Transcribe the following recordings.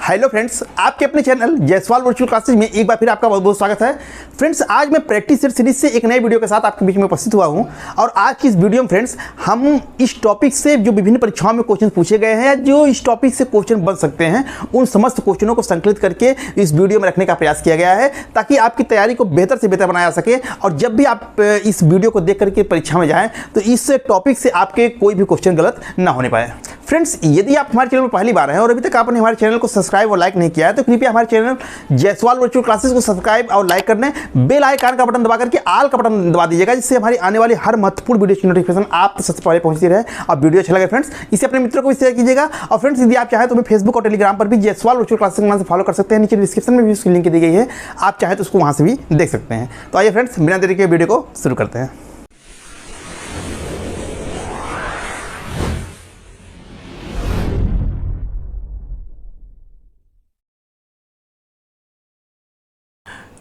Hello friends, आपके अपने channel Jaiswal virtual classes में एक बार फिर आपका बहुत बहुत स्वागत है। फ्रेंड्स, आज मैं प्रैक्टिस सेट सीरीज से एक नए वीडियो के साथ आपके बीच में उपस्थित हुआ हूं और आज की इस वीडियो में फ्रेंड्स हम इस टॉपिक से जो विभिन्न परीक्षाओं में क्वेश्चन पूछे गए हैं, जो इस टॉपिक से क्वेश्चन बन सकते हैं, उन समस्त क्वेश्चनों को संकलित करके इस वीडियो में रखने का प्रयास किया गया है ताकि आपकी तैयारी को बेहतर से बेहतर बनाया जा सके। और जब भी आप इस वीडियो को देख करके परीक्षा में जाएँ तो इस टॉपिक से आपके कोई भी क्वेश्चन गलत ना होने पाए। फ्रेंड्स, यदि आप हमारे चैनल पर पहली बार हैं और अभी तक आपने हमारे चैनल को सब्सक्राइब और लाइक नहीं किया है तो कृपया हमारे चैनल जयसवाल वर्चुअल क्लासेस को सब्सक्राइब और लाइक करने, बेल आइकन का बटन दबा करके ऑल का बटन दबा दीजिएगा, जिससे हमारी आने वाली हर महत्वपूर्ण वीडियो की नोटिफिकेशन आप सबसे पहले पहुंचती रहे। और वीडियो अच्छा लगे फ्रेंड्स, इसे अपने मित्रों को भी शेयर कीजिएगा। और फ्रेंड्स, यदि आप चाहें तो हमें फेसबुक और टेलीग्राम पर भी जयसवाल वर्चुअल क्लासेस के नाम से फॉलो कर सकते हैं। नीचे डिस्क्रिप्शन में भी उसकी लिंक दी गई है, आप चाहें तो उसको वहाँ से भी देख सकते हैं। तो आइए फ्रेंड्स, बिना देरी के वीडियो को शुरू करते हैं।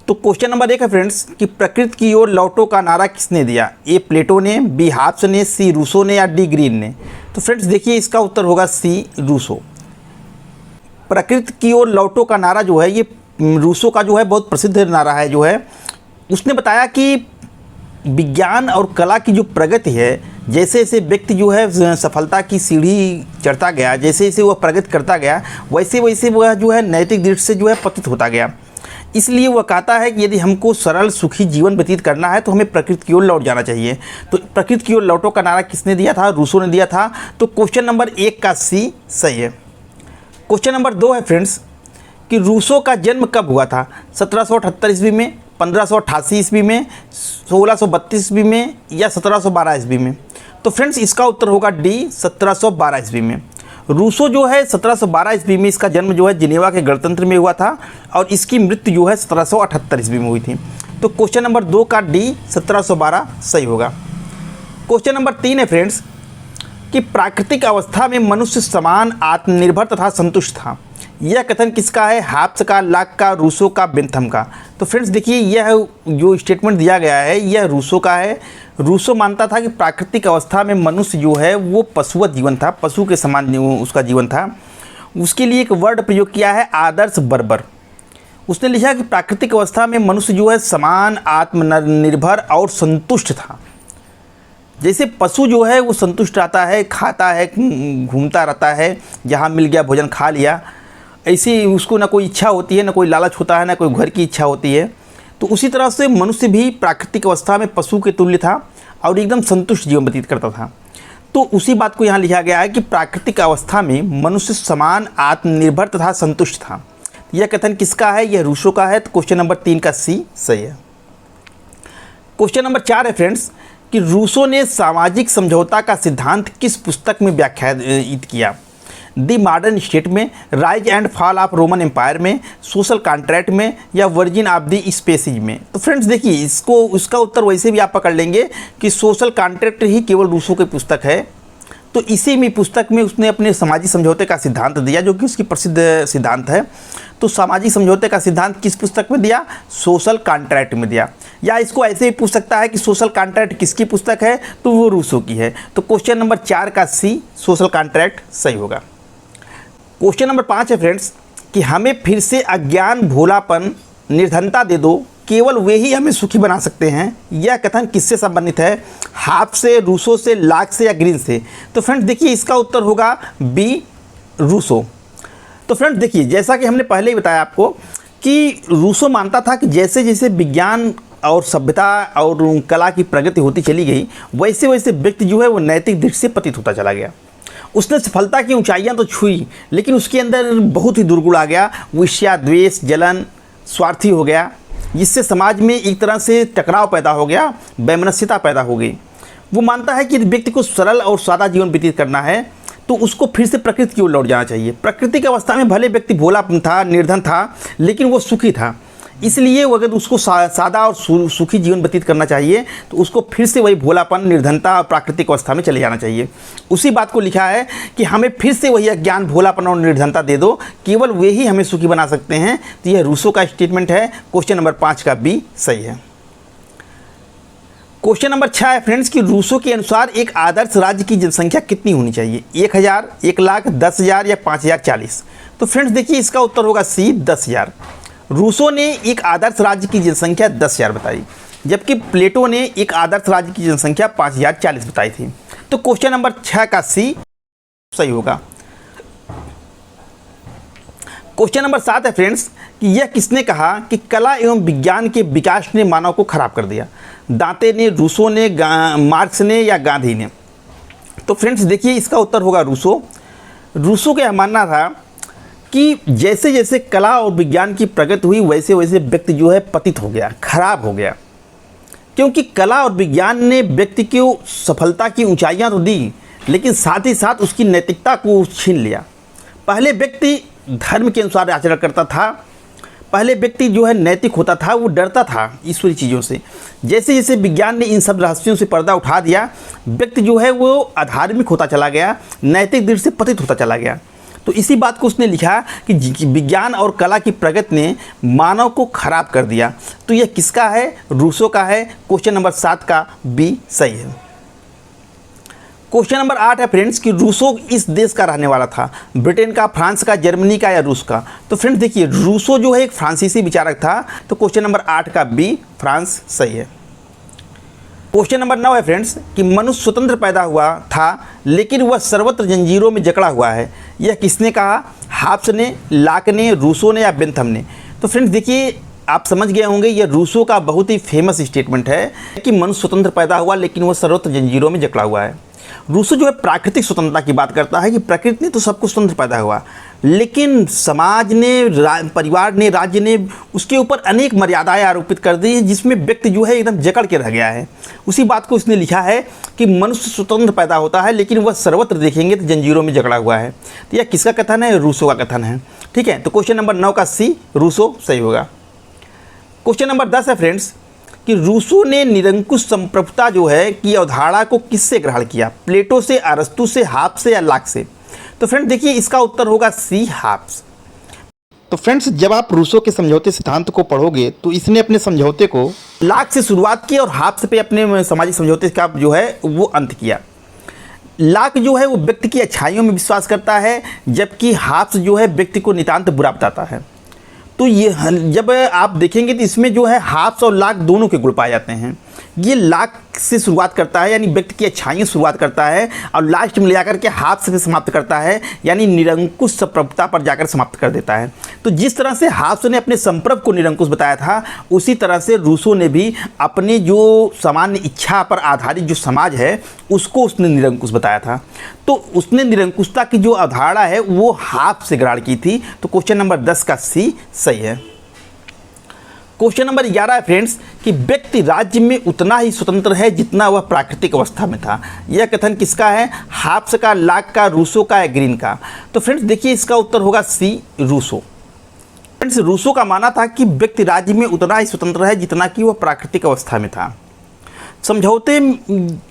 तो क्वेश्चन नंबर 1 है फ्रेंड्स कि प्रकृति की ओर लौटो का नारा किसने दिया? ए प्लेटो ने, बी हाब्स ने, सी रूसो ने या डी ग्रीन ने? तो फ्रेंड्स देखिए, इसका उत्तर होगा सी रूसो। प्रकृति की ओर लौटो का नारा जो है ये रूसो का जो है बहुत प्रसिद्ध नारा है। जो है उसने बताया कि विज्ञान और कला की जो प्रगति है, जैसे जैसे व्यक्ति जो है सफलता की सीढ़ी चढ़ता गया, जैसे जैसे वह प्रगति करता गया, वैसे वैसे वह जो है नैतिक दृष्टि से जो है पतित होता गया। इसलिए वह कहता है कि यदि हमको सरल सुखी जीवन व्यतीत करना है तो हमें प्रकृति की ओर लौट जाना चाहिए। तो प्रकृति की ओर लौटो का नारा किसने दिया था? रूसो ने दिया था। तो क्वेश्चन नंबर 1 का सी सही है। क्वेश्चन नंबर 2 है फ्रेंड्स कि रूसो का जन्म कब हुआ था? 1778 ईस्वी में, 1588 ईस्वी में, 1632 ईस्वी में या 1712 ईस्वी में? तो फ्रेंड्स इसका उत्तर होगा डी 1712 ईस्वी में। रूसो जो है 1712 ईस्वी में इसका जन्म जो है जिनेवा के गणतंत्र में हुआ था और इसकी मृत्यु जो है 1778 ईस्वी में हुई थी। तो क्वेश्चन नंबर 2 का डी 1712 सही होगा। क्वेश्चन नंबर 3 है फ्रेंड्स कि प्राकृतिक अवस्था में मनुष्य समान, आत्मनिर्भर तथा संतुष्ट था। यह कथन किसका है? हाब्स का, लाक का, रूसो का, बेंथम का? तो फ्रेंड्स देखिए, यह जो स्टेटमेंट दिया गया है यह रूसो का है। रूसो मानता था कि प्राकृतिक अवस्था में मनुष्य जो है वो पशुवत जीवन था, पशु के समान उसका जीवन था। उसके लिए एक वर्ड प्रयोग किया है आदर्श बर्बर। उसने लिखा कि प्राकृतिक अवस्था में मनुष्य जो है समान, आत्मनिर्भर और संतुष्ट था। जैसे पशु जो है वो संतुष्ट रहता है, खाता है, घूमता रहता है, जहाँ मिल गया भोजन खा लिया, ऐसे उसको ना कोई इच्छा होती है, ना कोई लालच होता है, ना कोई घर की इच्छा होती है। तो उसी तरह से मनुष्य भी प्राकृतिक अवस्था में पशु के तुल्य था और एकदम संतुष्ट जीवन व्यतीत करता था। तो उसी बात को यहाँ लिखा गया है कि प्राकृतिक अवस्था में मनुष्य समान, आत्मनिर्भर तथा संतुष्ट था। यह कथन किसका है? यह रूसो का है। तो क्वेश्चन नंबर 3 का सी सही है। क्वेश्चन नंबर 4 है फ्रेंड्स कि रूसो ने सामाजिक समझौता का सिद्धांत किस पुस्तक में व्याख्यायित किया? दी मॉडर्न स्टेट में, rise and fall of Roman empire में, सोशल कॉन्ट्रैक्ट में या वर्जिन ऑफ दी स्पेसीज में? तो फ्रेंड्स देखिए, इसका उत्तर वैसे भी आप पकड़ लेंगे कि सोशल कॉन्ट्रैक्ट ही केवल रूसो की पुस्तक है। तो इसी में पुस्तक में उसने अपने सामाजिक समझौते का सिद्धांत दिया, जो कि उसकी प्रसिद्ध सिद्धांत है। तो सामाजिक समझौते का सिद्धांत किस पुस्तक में दिया? सोशल कॉन्ट्रैक्ट में दिया। या इसको ऐसे ही पूछ सकता है कि सोशल कॉन्ट्रैक्ट किसकी पुस्तक है? तो वो रूसो की है। तो क्वेश्चन नंबर 4 का सी सोशल कॉन्ट्रैक्ट सही होगा। क्वेश्चन नंबर 5 है फ्रेंड्स कि हमें फिर से अज्ञान, भोलापन, निर्धनता दे दो, केवल वे ही हमें सुखी बना सकते हैं। यह कथन किससे संबंधित है? हाब्स से, रूसो से, लाक से या ग्रीन से? तो फ्रेंड्स देखिए, इसका उत्तर होगा बी रूसो। तो फ्रेंड्स देखिए, जैसा कि हमने पहले ही बताया आपको कि रूसो मानता था कि जैसे जैसे विज्ञान और सभ्यता और कला की प्रगति होती चली गई, वैसे वैसे व्यक्ति जो है वो नैतिक दृष्टि से पतित होता चला गया। उसने सफलता की ऊंचाइयां तो छुई, लेकिन उसके अंदर बहुत ही दुर्गुण आ गया। ईर्ष्या, द्वेष, जलन, स्वार्थी हो गया, जिससे समाज में एक तरह से टकराव पैदा हो गया, वैमनस्यता पैदा हो गई। वो मानता है कि व्यक्ति को सरल और सादा जीवन व्यतीत करना है तो उसको फिर से प्रकृति की ओर लौट जाना चाहिए। प्रकृति की अवस्था में भले व्यक्ति भोला था, निर्धन था, लेकिन वो सुखी था। इसलिए अगर उसको सादा और सुखी जीवन व्यतीत करना चाहिए तो उसको फिर से वही भोलापन, निर्धनता और प्राकृतिक अवस्था में चले जाना चाहिए। उसी बात को लिखा है कि हमें फिर से वही अज्ञान, भोलापन और निर्धनता दे दो, केवल वे ही हमें सुखी बना सकते हैं। तो यह रूसो का स्टेटमेंट है। क्वेश्चन नंबर 5 का बी सही है। क्वेश्चन नंबर 6 है फ्रेंड्स कि रूसो के अनुसार एक आदर्श राज्य की जनसंख्या कितनी होनी चाहिए? 1000, 1 लाख, 10,000 या 5040? तो फ्रेंड्स देखिए इसका उत्तर होगा सी 10,000। रूसो ने एक आदर्श राज्य की जनसंख्या 10,000 बताई, जबकि प्लेटो ने एक आदर्श राज्य की जनसंख्या 5,040 बताई थी। तो क्वेश्चन नंबर 6 का सी सही होगा। क्वेश्चन नंबर 7 है फ्रेंड्स कि यह किसने कहा कि कला एवं विज्ञान के विकास ने मानव को खराब कर दिया? दांते ने, रूसो ने, मार्क्स ने या गांधी ने? तो फ्रेंड्स देखिए इसका उत्तर होगा रूसो। रूसो का यह मानना था कि जैसे जैसे कला और विज्ञान की प्रगति हुई वैसे वैसे व्यक्ति जो है पतित हो गया, खराब हो गया, क्योंकि कला और विज्ञान ने व्यक्ति को सफलता की ऊंचाइयां तो दी, लेकिन साथ ही साथ उसकी नैतिकता को छीन लिया। पहले व्यक्ति धर्म के अनुसार आचरण करता था, पहले व्यक्ति जो है नैतिक होता था, वो डरता था ईश्वरीय चीज़ों से। जैसे जैसे विज्ञान ने इन सब रहस्यों से पर्दा उठा दिया, व्यक्ति जो है वो अधार्मिक होता चला गया, नैतिक दृष्टि से पतित होता चला गया। तो इसी बात को उसने लिखा कि विज्ञान और कला की प्रगति ने मानव को खराब कर दिया। तो यह किसका है? रूसो का है। क्वेश्चन नंबर 7 का बी सही है। क्वेश्चन नंबर 8 है फ्रेंड्स कि रूसो इस देश का रहने वाला था? ब्रिटेन का, फ्रांस का, जर्मनी का या रूस का? तो फ्रेंड्स देखिए रूसो जो है एक फ्रांसीसी विचारक था। तो क्वेश्चन नंबर 8 का बी फ्रांस सही है। क्वेश्चन नंबर 9 है फ्रेंड्स कि मनुष्य स्वतंत्र पैदा हुआ था लेकिन वह सर्वत्र जंजीरों में जकड़ा हुआ है, यह किसने कहा? हाब्स ने, लाक ने, रूसो ने या बेंथम ने? तो फ्रेंड्स देखिए आप समझ गए होंगे यह रूसो का बहुत ही फेमस स्टेटमेंट है कि मनुष्य स्वतंत्र पैदा हुआ लेकिन वह सर्वत्र जंजीरों में जकड़ा हुआ है। रूसो जो है प्राकृतिक स्वतंत्रता की बात करता है कि प्रकृति ने तो सबको स्वतंत्र पैदा हुआ, लेकिन समाज ने, परिवार ने, राज्य ने उसके ऊपर अनेक मर्यादाएं आरोपित कर दी हैं, जिसमें व्यक्ति जो है एकदम जकड़ के रह गया है। उसी बात को उसने लिखा है कि मनुष्य स्वतंत्र पैदा होता है लेकिन वह सर्वत्र देखेंगे तो जंजीरों में जकड़ा हुआ है। तो यह किसका कथन है? रूसो का कथन है। ठीक है, तो क्वेश्चन नंबर 9 का सी रूसो सही होगा। क्वेश्चन नंबर 10 है फ्रेंड्स कि रूसो ने निरंकुश संप्रभुता जो है की अवधारणा को किससे ग्रहण किया? प्लेटो से, अरस्तु से, हाब्स से या लाक से? तो फ्रेंड्स देखिए इसका उत्तर होगा सी हाब्स। तो फ्रेंड्स जब आप रूसो के समझौते सिद्धांत को पढ़ोगे तो इसने अपने समझौते को लाक से शुरुआत की और हाब्स पे अपने सामाजिक समझौते का जो है वो अंत किया। लाक जो है वो व्यक्ति की अच्छाइयों में विश्वास करता है, जबकि हाब्स जो है व्यक्ति को नितांत बुरा बताता है। तो ये जब आप देखेंगे तो इसमें जो है हाब्स और लाक दोनों के गुण पाए जाते हैं। ये लाक से शुरुआत करता है यानी व्यक्ति की अच्छाइयाँ शुरुआत करता है और लास्ट में ले जाकर के हाब्स से समाप्त करता है यानी निरंकुश संप्रभुता पर जाकर समाप्त कर देता है। तो जिस तरह से हाब्स ने अपने संप्रभु को निरंकुश बताया था, उसी तरह से रूसो ने भी अपने जो सामान्य इच्छा पर आधारित जो समाज है उसको उसने निरंकुश बताया था। तो उसने निरंकुशता की जो अवधारणा है वो हाब्स से ग्रहण की थी। तो क्वेश्चन नंबर 10 का सी सही है। क्वेश्चन नंबर 11 है फ्रेंड्स कि व्यक्ति राज्य में उतना ही स्वतंत्र है जितना वह प्राकृतिक अवस्था में था। यह कथन किसका है? हाब्स का, लाक का, रूसो का या ग्रीन का? तो फ्रेंड्स देखिए इसका उत्तर होगा सी रूसो। फ्रेंड्स रूसो का मानना था कि व्यक्ति राज्य में उतना ही स्वतंत्र है जितना कि वह प्राकृतिक अवस्था में था। समझौते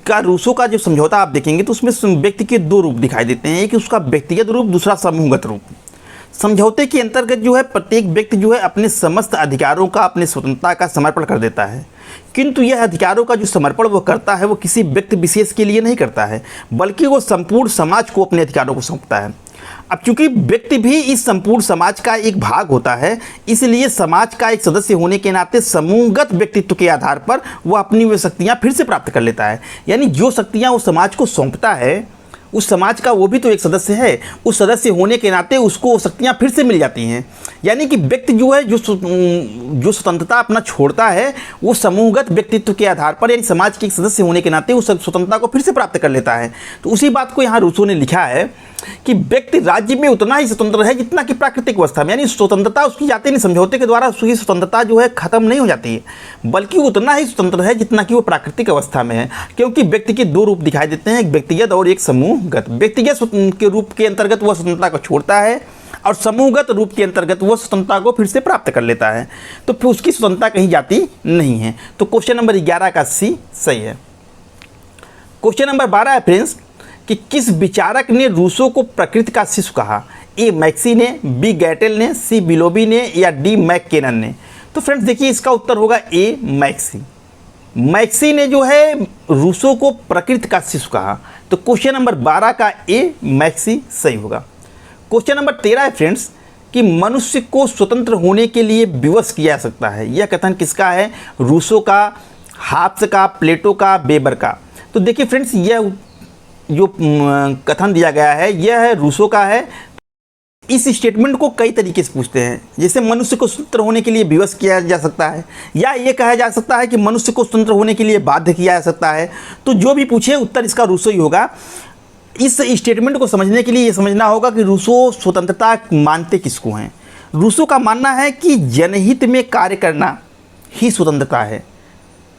का, रूसो का जो समझौता आप देखेंगे तो उसमें व्यक्ति के दो रूप दिखाई देते हैं, एक उसका व्यक्तिगत रूप, दूसरा समूहगत रूप। समझौते के अंतर्गत जो है प्रत्येक व्यक्ति जो है अपने समस्त अधिकारों का, अपने स्वतंत्रता का समर्पण कर देता है, किंतु यह अधिकारों का जो समर्पण वो करता है वो किसी व्यक्ति विशेष के लिए नहीं करता है, बल्कि वो संपूर्ण समाज को अपने अधिकारों को सौंपता है। अब चूंकि व्यक्ति भी इस संपूर्ण समाज का एक भाग होता है, इसलिए समाज का एक सदस्य होने के नाते समूहगत व्यक्तित्व के आधार पर वह अपनी वे शक्तियाँ फिर से प्राप्त कर लेता है। यानी जो शक्तियाँ वो समाज को सौंपता है, उस समाज का वो भी तो एक सदस्य है, उस सदस्य होने के नाते उसको वो शक्तियाँ फिर से मिल जाती हैं। यानी कि व्यक्ति जो है जो स्वतंत्रता अपना छोड़ता है वो समूहगत व्यक्तित्व के आधार पर यानी समाज के एक सदस्य होने के नाते उस स्वतंत्रता को फिर से प्राप्त कर लेता है। तो उसी बात को यहाँ रूसो ने लिखा है कि व्यक्ति राज्य में उतना ही स्वतंत्र है जितना कि प्राकृतिक अवस्था में, यानी स्वतंत्रता उसकी जाती नहीं, समझौते के द्वारा उसकी स्वतंत्रता जो है खत्म नहीं हो जाती है, बल्कि उतना ही स्वतंत्र है जितना कि वो प्राकृतिक अवस्था में है। क्योंकि व्यक्ति के दो रूप दिखाई देते हैं, एक व्यक्तिगत और एक समूहगत। व्यक्तिगत के रूप के अंतर्गत वह स्वतंत्रता को छोड़ता है और समूहगत रूप के अंतर्गत वह स्वतंत्रता को फिर से प्राप्त कर लेता है। तो फिर उसकी स्वतंत्रता कहीं जाती नहीं है। तो क्वेश्चन नंबर 11 का सी सही है। क्वेश्चन नंबर 12 है फ्रेंड्स कि किस विचारक ने रूसो को प्रकृति का शिशु कहा? ए मैक्सी ने, बी गैटेल ने, सी बिलोबी ने या डी मैककेनन ने? तो फ्रेंड्स देखिए इसका उत्तर होगा ए मैक्सी। मैक्सी ने जो है रूसो को प्रकृति का शिशु कहा। तो क्वेश्चन नंबर 12 का ए मैक्सी सही होगा। क्वेश्चन नंबर 13 है फ्रेंड्स कि मनुष्य को स्वतंत्र होने के लिए विवश किया जा सकता है। यह कथन किसका है? रूसो का, हाब्स का, प्लेटो का, वेबर का। तो देखिए फ्रेंड्स, यह जो कथन दिया गया है यह है रूसो का है। इस स्टेटमेंट को कई तरीके से पूछते हैं, जैसे मनुष्य को स्वतंत्र होने के लिए विवश किया जा सकता है, या ये कहा जा सकता है कि मनुष्य को स्वतंत्र होने के लिए बाध्य किया जा सकता है। तो जो भी पूछे उत्तर इसका रूसो ही होगा। इस स्टेटमेंट को समझने के लिए ये समझना होगा कि रूसो स्वतंत्रता मानते किसको हैं। रूसो का मानना है कि जनहित में कार्य करना ही स्वतंत्रता है।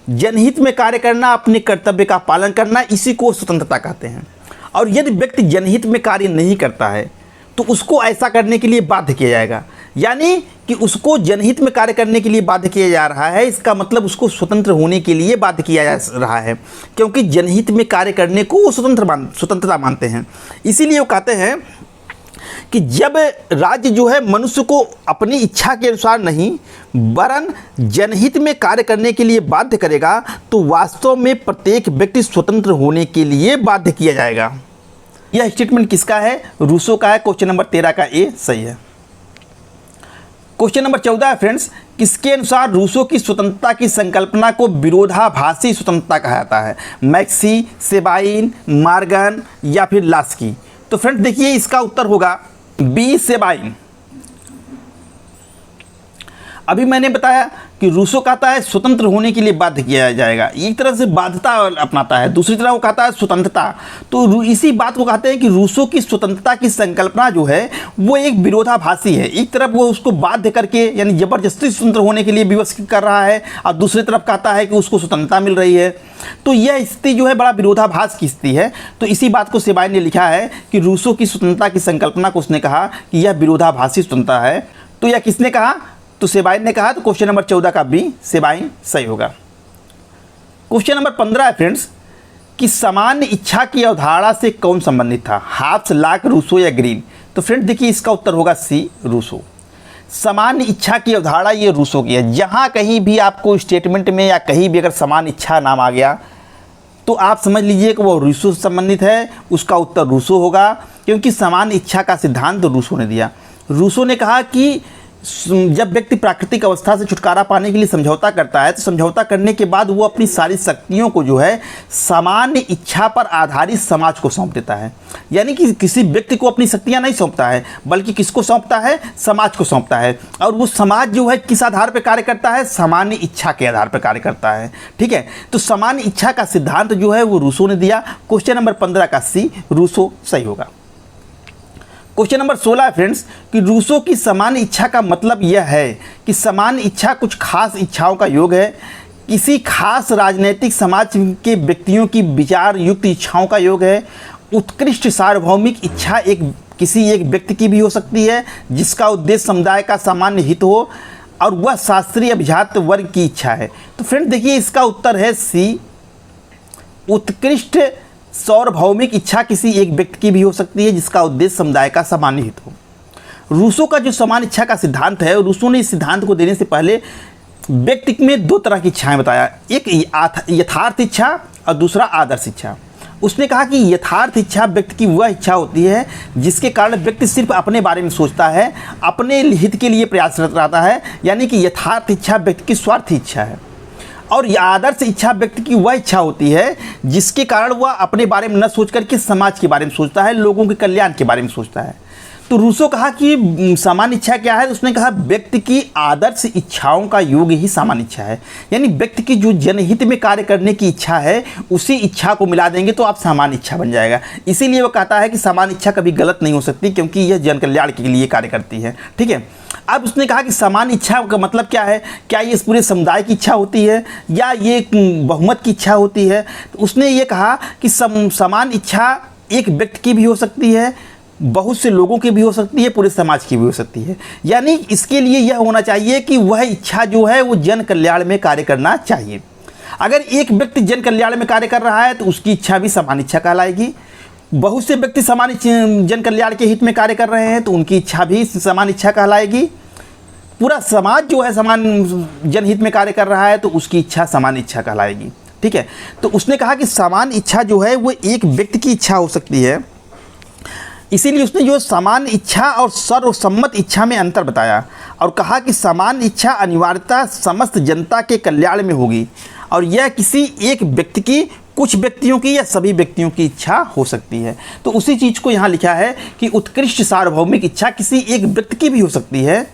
जनहित में कार्य करना, अपने कर्तव्य का पालन करना, इसी को स्वतंत्रता कहते हैं। और यदि व्यक्ति जनहित में कार्य नहीं करता है तो उसको ऐसा करने के लिए बाध्य किया जाएगा, यानी कि उसको जनहित में कार्य करने के लिए बाध्य किया जा रहा है। इसका मतलब उसको स्वतंत्र होने के लिए बाध्य किया जा रहा है, क्योंकि जनहित में कार्य करने को वो स्वतंत्रता मानते हैं। इसीलिए वो कहते हैं कि जब राज्य जो है मनुष्य को अपनी इच्छा के अनुसार नहीं वरन जनहित में कार्य करने के लिए बाध्य करेगा तो वास्तव में प्रत्येक व्यक्ति स्वतंत्र होने के लिए बाध्य किया जाएगा। यह स्टेटमेंट किसका है? रूसो का है। क्वेश्चन नंबर 13 का ए सही है। क्वेश्चन नंबर 14 है फ्रेंड्स, किसके अनुसार रूसो की स्वतंत्रता की संकल्पना को विरोधाभासी स्वतंत्रता कहा जाता है? मैक्सी, सेबाइन, मार्गन या फिर लास्की? तो फ्रेंड्स देखिए, इसका उत्तर होगा बी, सेबाइन। अभी मैंने बताया कि रूसो कहता है स्वतंत्र होने के लिए बाध्य किया जाएगा, एक तरह से बाध्यता अपनाता है, दूसरी तरह वो कहता है स्वतंत्रता। तो इसी बात को कहते हैं कि रूसो की स्वतंत्रता की संकल्पना जो है वो एक विरोधाभासी है। एक तरफ वो उसको बाध्य करके यानी जबरदस्ती स्वतंत्र होने के लिए विवश कर रहा है, और दूसरी तरफ कहता है कि उसको स्वतंत्रता मिल रही है। तो यह स्थिति जो है बड़ा विरोधाभास की स्थिति है। तो इसी बात को सेबाइन ने लिखा है कि रूसो की स्वतंत्रता की संकल्पना को उसने कहा कि यह विरोधाभासी स्वतंत्रता है। तो यह किसने कहा? तो सेबाइन ने कहा। तो क्वेश्चन नंबर 14 का बी, सेबाइन सही होगा। क्वेश्चन नंबर 15 है फ्रेंड्स कि सामान्य इच्छा की अवधारणा से कौन संबंधित था? हाब्स, लॉक, रूसो या ग्रीन? तो फ्रेंड्स देखिए, इसका उत्तर होगा सी, रूसो। सामान्य इच्छा की अवधारणा ये रूसो की है। जहाँ कहीं भी आपको स्टेटमेंट में या कहीं भी अगर सामान्य इच्छा नाम आ गया तो आप समझ लीजिए कि वो रूसो से संबंधित है। उसका उत्तर रूसो होगा, क्योंकि सामान्य इच्छा का सिद्धांत रूसो ने दिया। रूसो ने कहा कि जब व्यक्ति प्राकृतिक अवस्था से छुटकारा पाने के लिए समझौता करता है तो समझौता करने के बाद वो अपनी सारी शक्तियों को जो है सामान्य इच्छा पर आधारित समाज को सौंप देता है। यानी कि किसी व्यक्ति को अपनी शक्तियां नहीं सौंपता है, बल्कि किसको सौंपता है? समाज को सौंपता है। और वो समाज जो है किस आधार पर कार्य करता है? सामान्य इच्छा के आधार पर कार्य करता है। ठीक है, तो सामान्य इच्छा का सिद्धांत जो है वो रूसो ने दिया। क्वेश्चन नंबर 15 का सी, रूसो सही होगा। क्वेश्चन नंबर 16 है फ्रेंड्स कि रूसो की सामान्य इच्छा का मतलब यह है कि सामान्य इच्छा कुछ खास इच्छाओं का योग है, किसी खास राजनीतिक समाज के व्यक्तियों की विचार युक्त इच्छाओं का योग है। उत्कृष्ट सार्वभौमिक इच्छा किसी एक व्यक्ति की भी हो सकती है जिसका उद्देश्य समुदाय का सामान्य हित हो, और वह शास्त्रीय अभिजात वर्ग की इच्छा है। तो फ्रेंड्स देखिए, इसका उत्तर है सी, उत्कृष्ट सार्वभौमिक इच्छा किसी एक व्यक्ति की भी हो सकती है जिसका उद्देश्य समुदाय का सामान्य हित हो। रूसो का जो सामान्य इच्छा का सिद्धांत है, रूसो ने इस सिद्धांत को देने से पहले व्यक्ति में दो तरह की इच्छाएं बताया, एक यथार्थ इच्छा और दूसरा आदर्श इच्छा। उसने कहा कि यथार्थ इच्छा व्यक्ति की वह इच्छा होती है जिसके कारण व्यक्ति सिर्फ अपने बारे में सोचता है, अपने हित के लिए प्रयासरत रहता है, यानी कि यथार्थ इच्छा व्यक्ति की स्वार्थी इच्छा है। और यह आदर्श इच्छा व्यक्ति की वह इच्छा होती है जिसके कारण वह अपने बारे में न सोच करके समाज के बारे में सोचता है, लोगों के कल्याण के बारे में सोचता है। तो रूसो कहा कि सामान्य इच्छा क्या है? तो उसने कहा व्यक्ति की आदर्श इच्छाओं का योग ही सामान्य इच्छा है। यानी व्यक्ति की जो जनहित में कार्य करने की इच्छा है उसी इच्छा को मिला देंगे तो आप सामान्य इच्छा बन जाएगा। इसीलिए वो कहता है कि सामान्य इच्छा कभी गलत नहीं हो सकती, क्योंकि यह जन कल्याण के लिए कार्य करती है। ठीक है, अब उसने कहा कि सामान्य इच्छा का मतलब क्या है? क्या ये इस पूरे समुदाय की इच्छा होती है या ये बहुमत की इच्छा होती है? तो उसने ये कहा कि सामान्य इच्छा एक व्यक्ति की भी हो सकती है, बहुत से लोगों की भी हो सकती है, पूरे समाज की भी हो सकती है। यानी इसके लिए यह होना चाहिए कि वह इच्छा जो है वो जन कल्याण में कार्य करना चाहिए। अगर एक व्यक्ति जन कल्याण में कार्य कर रहा है तो उसकी इच्छा भी सामान्य इच्छा कहलाएगी। बहुत से व्यक्ति सामान्य जन कल्याण के हित में कार्य कर रहे हैं तो उनकी इच्छा भी सामान्य इच्छा कहलाएगी। पूरा समाज जो है सामान्य जनहित में कार्य कर रहा है तो उसकी इच्छा सामान्य इच्छा कहलाएगी। ठीक है, तो उसने कहा कि सामान्य इच्छा जो है वो एक व्यक्ति की इच्छा हो सकती है, इसीलिए उसने जो समान इच्छा और सर्वसम्मत इच्छा में अंतर बताया और कहा कि समान इच्छा अनिवार्यता समस्त जनता के कल्याण में होगी और यह किसी एक व्यक्ति की, कुछ व्यक्तियों की या सभी व्यक्तियों की इच्छा हो सकती है। तो उसी चीज़ को यहाँ लिखा है कि उत्कृष्ट सार्वभौमिक इच्छा किसी एक व्यक्ति की भी हो सकती है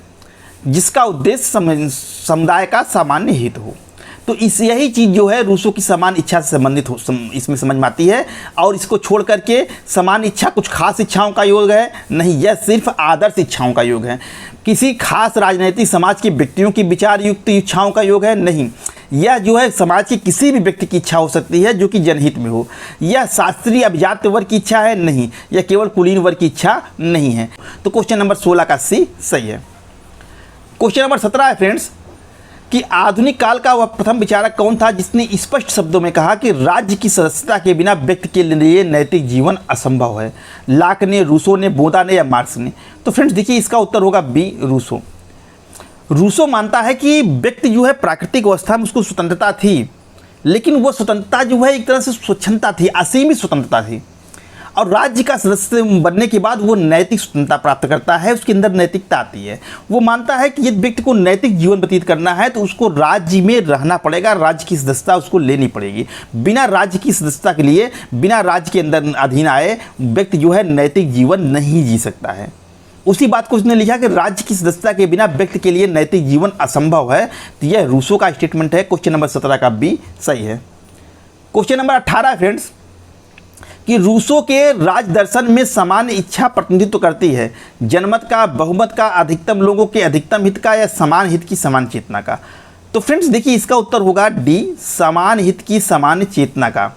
जिसका उद्देश्य समुदाय का सामान्य हित हो। तो यही चीज़ जो है रूसो की समान इच्छा से संबंधित हो, इसमें समझ में आती है। और इसको छोड़ करके समान इच्छा कुछ खास इच्छाओं का योग है नहीं, यह सिर्फ आदर्श इच्छाओं का योग है। किसी खास राजनीतिक समाज के व्यक्तियों की विचार युक्त इच्छाओं का योग है नहीं, यह जो है समाज के किसी भी व्यक्ति की इच्छा हो सकती है जो कि जनहित में हो। यह शास्त्रीय अभिजात वर्ग की इच्छा है नहीं, यह केवल कुलीन वर्ग की इच्छा नहीं है। तो क्वेश्चन नंबर 16 का सी सही है। क्वेश्चन नंबर 17 है फ्रेंड्स कि आधुनिक काल का वह प्रथम विचारक कौन था जिसने स्पष्ट शब्दों में कहा कि राज्य की सदस्यता के बिना व्यक्ति के लिए नैतिक जीवन असंभव है। लाक ने, रूसो ने, बोदा ने या मार्क्स ने? तो फ्रेंड्स देखिए इसका उत्तर होगा बी, रूसो। रूसो मानता है कि व्यक्ति जो है प्राकृतिक अवस्था में उसको स्वतंत्रता थी, लेकिन वो स्वतंत्रता जो है एक तरह से स्वच्छंदता थी, असीमित स्वतंत्रता थी। और राज्य का सदस्य बनने के बाद वो नैतिक स्वतंत्रता प्राप्त करता है, उसके अंदर नैतिकता आती है। वो मानता है कि यदि व्यक्ति को नैतिक जीवन व्यतीत करना है तो उसको राज्य में रहना पड़ेगा, राज्य की सदस्यता उसको लेनी पड़ेगी। बिना राज्य की सदस्यता के लिए, बिना राज्य के अंदर अधीन आए व्यक्ति जो है नैतिक जीवन नहीं जी सकता है। उसी बात को उसने लिखा कि राज्य की सदस्यता के बिना व्यक्ति के लिए नैतिक जीवन असंभव है। तो यह रूसो का स्टेटमेंट है। क्वेश्चन नंबर 17 का बी सही है। क्वेश्चन नंबर 18 फ्रेंड्स कि रूसो के राज दर्शन में समान इच्छा प्रतिनिधित्व करती है, जनमत का, बहुमत का, अधिकतम लोगों के अधिकतम हित का या समान हित की समान चेतना का? तो फ्रेंड्स देखिए इसका उत्तर होगा डी, समान हित की समान चेतना का।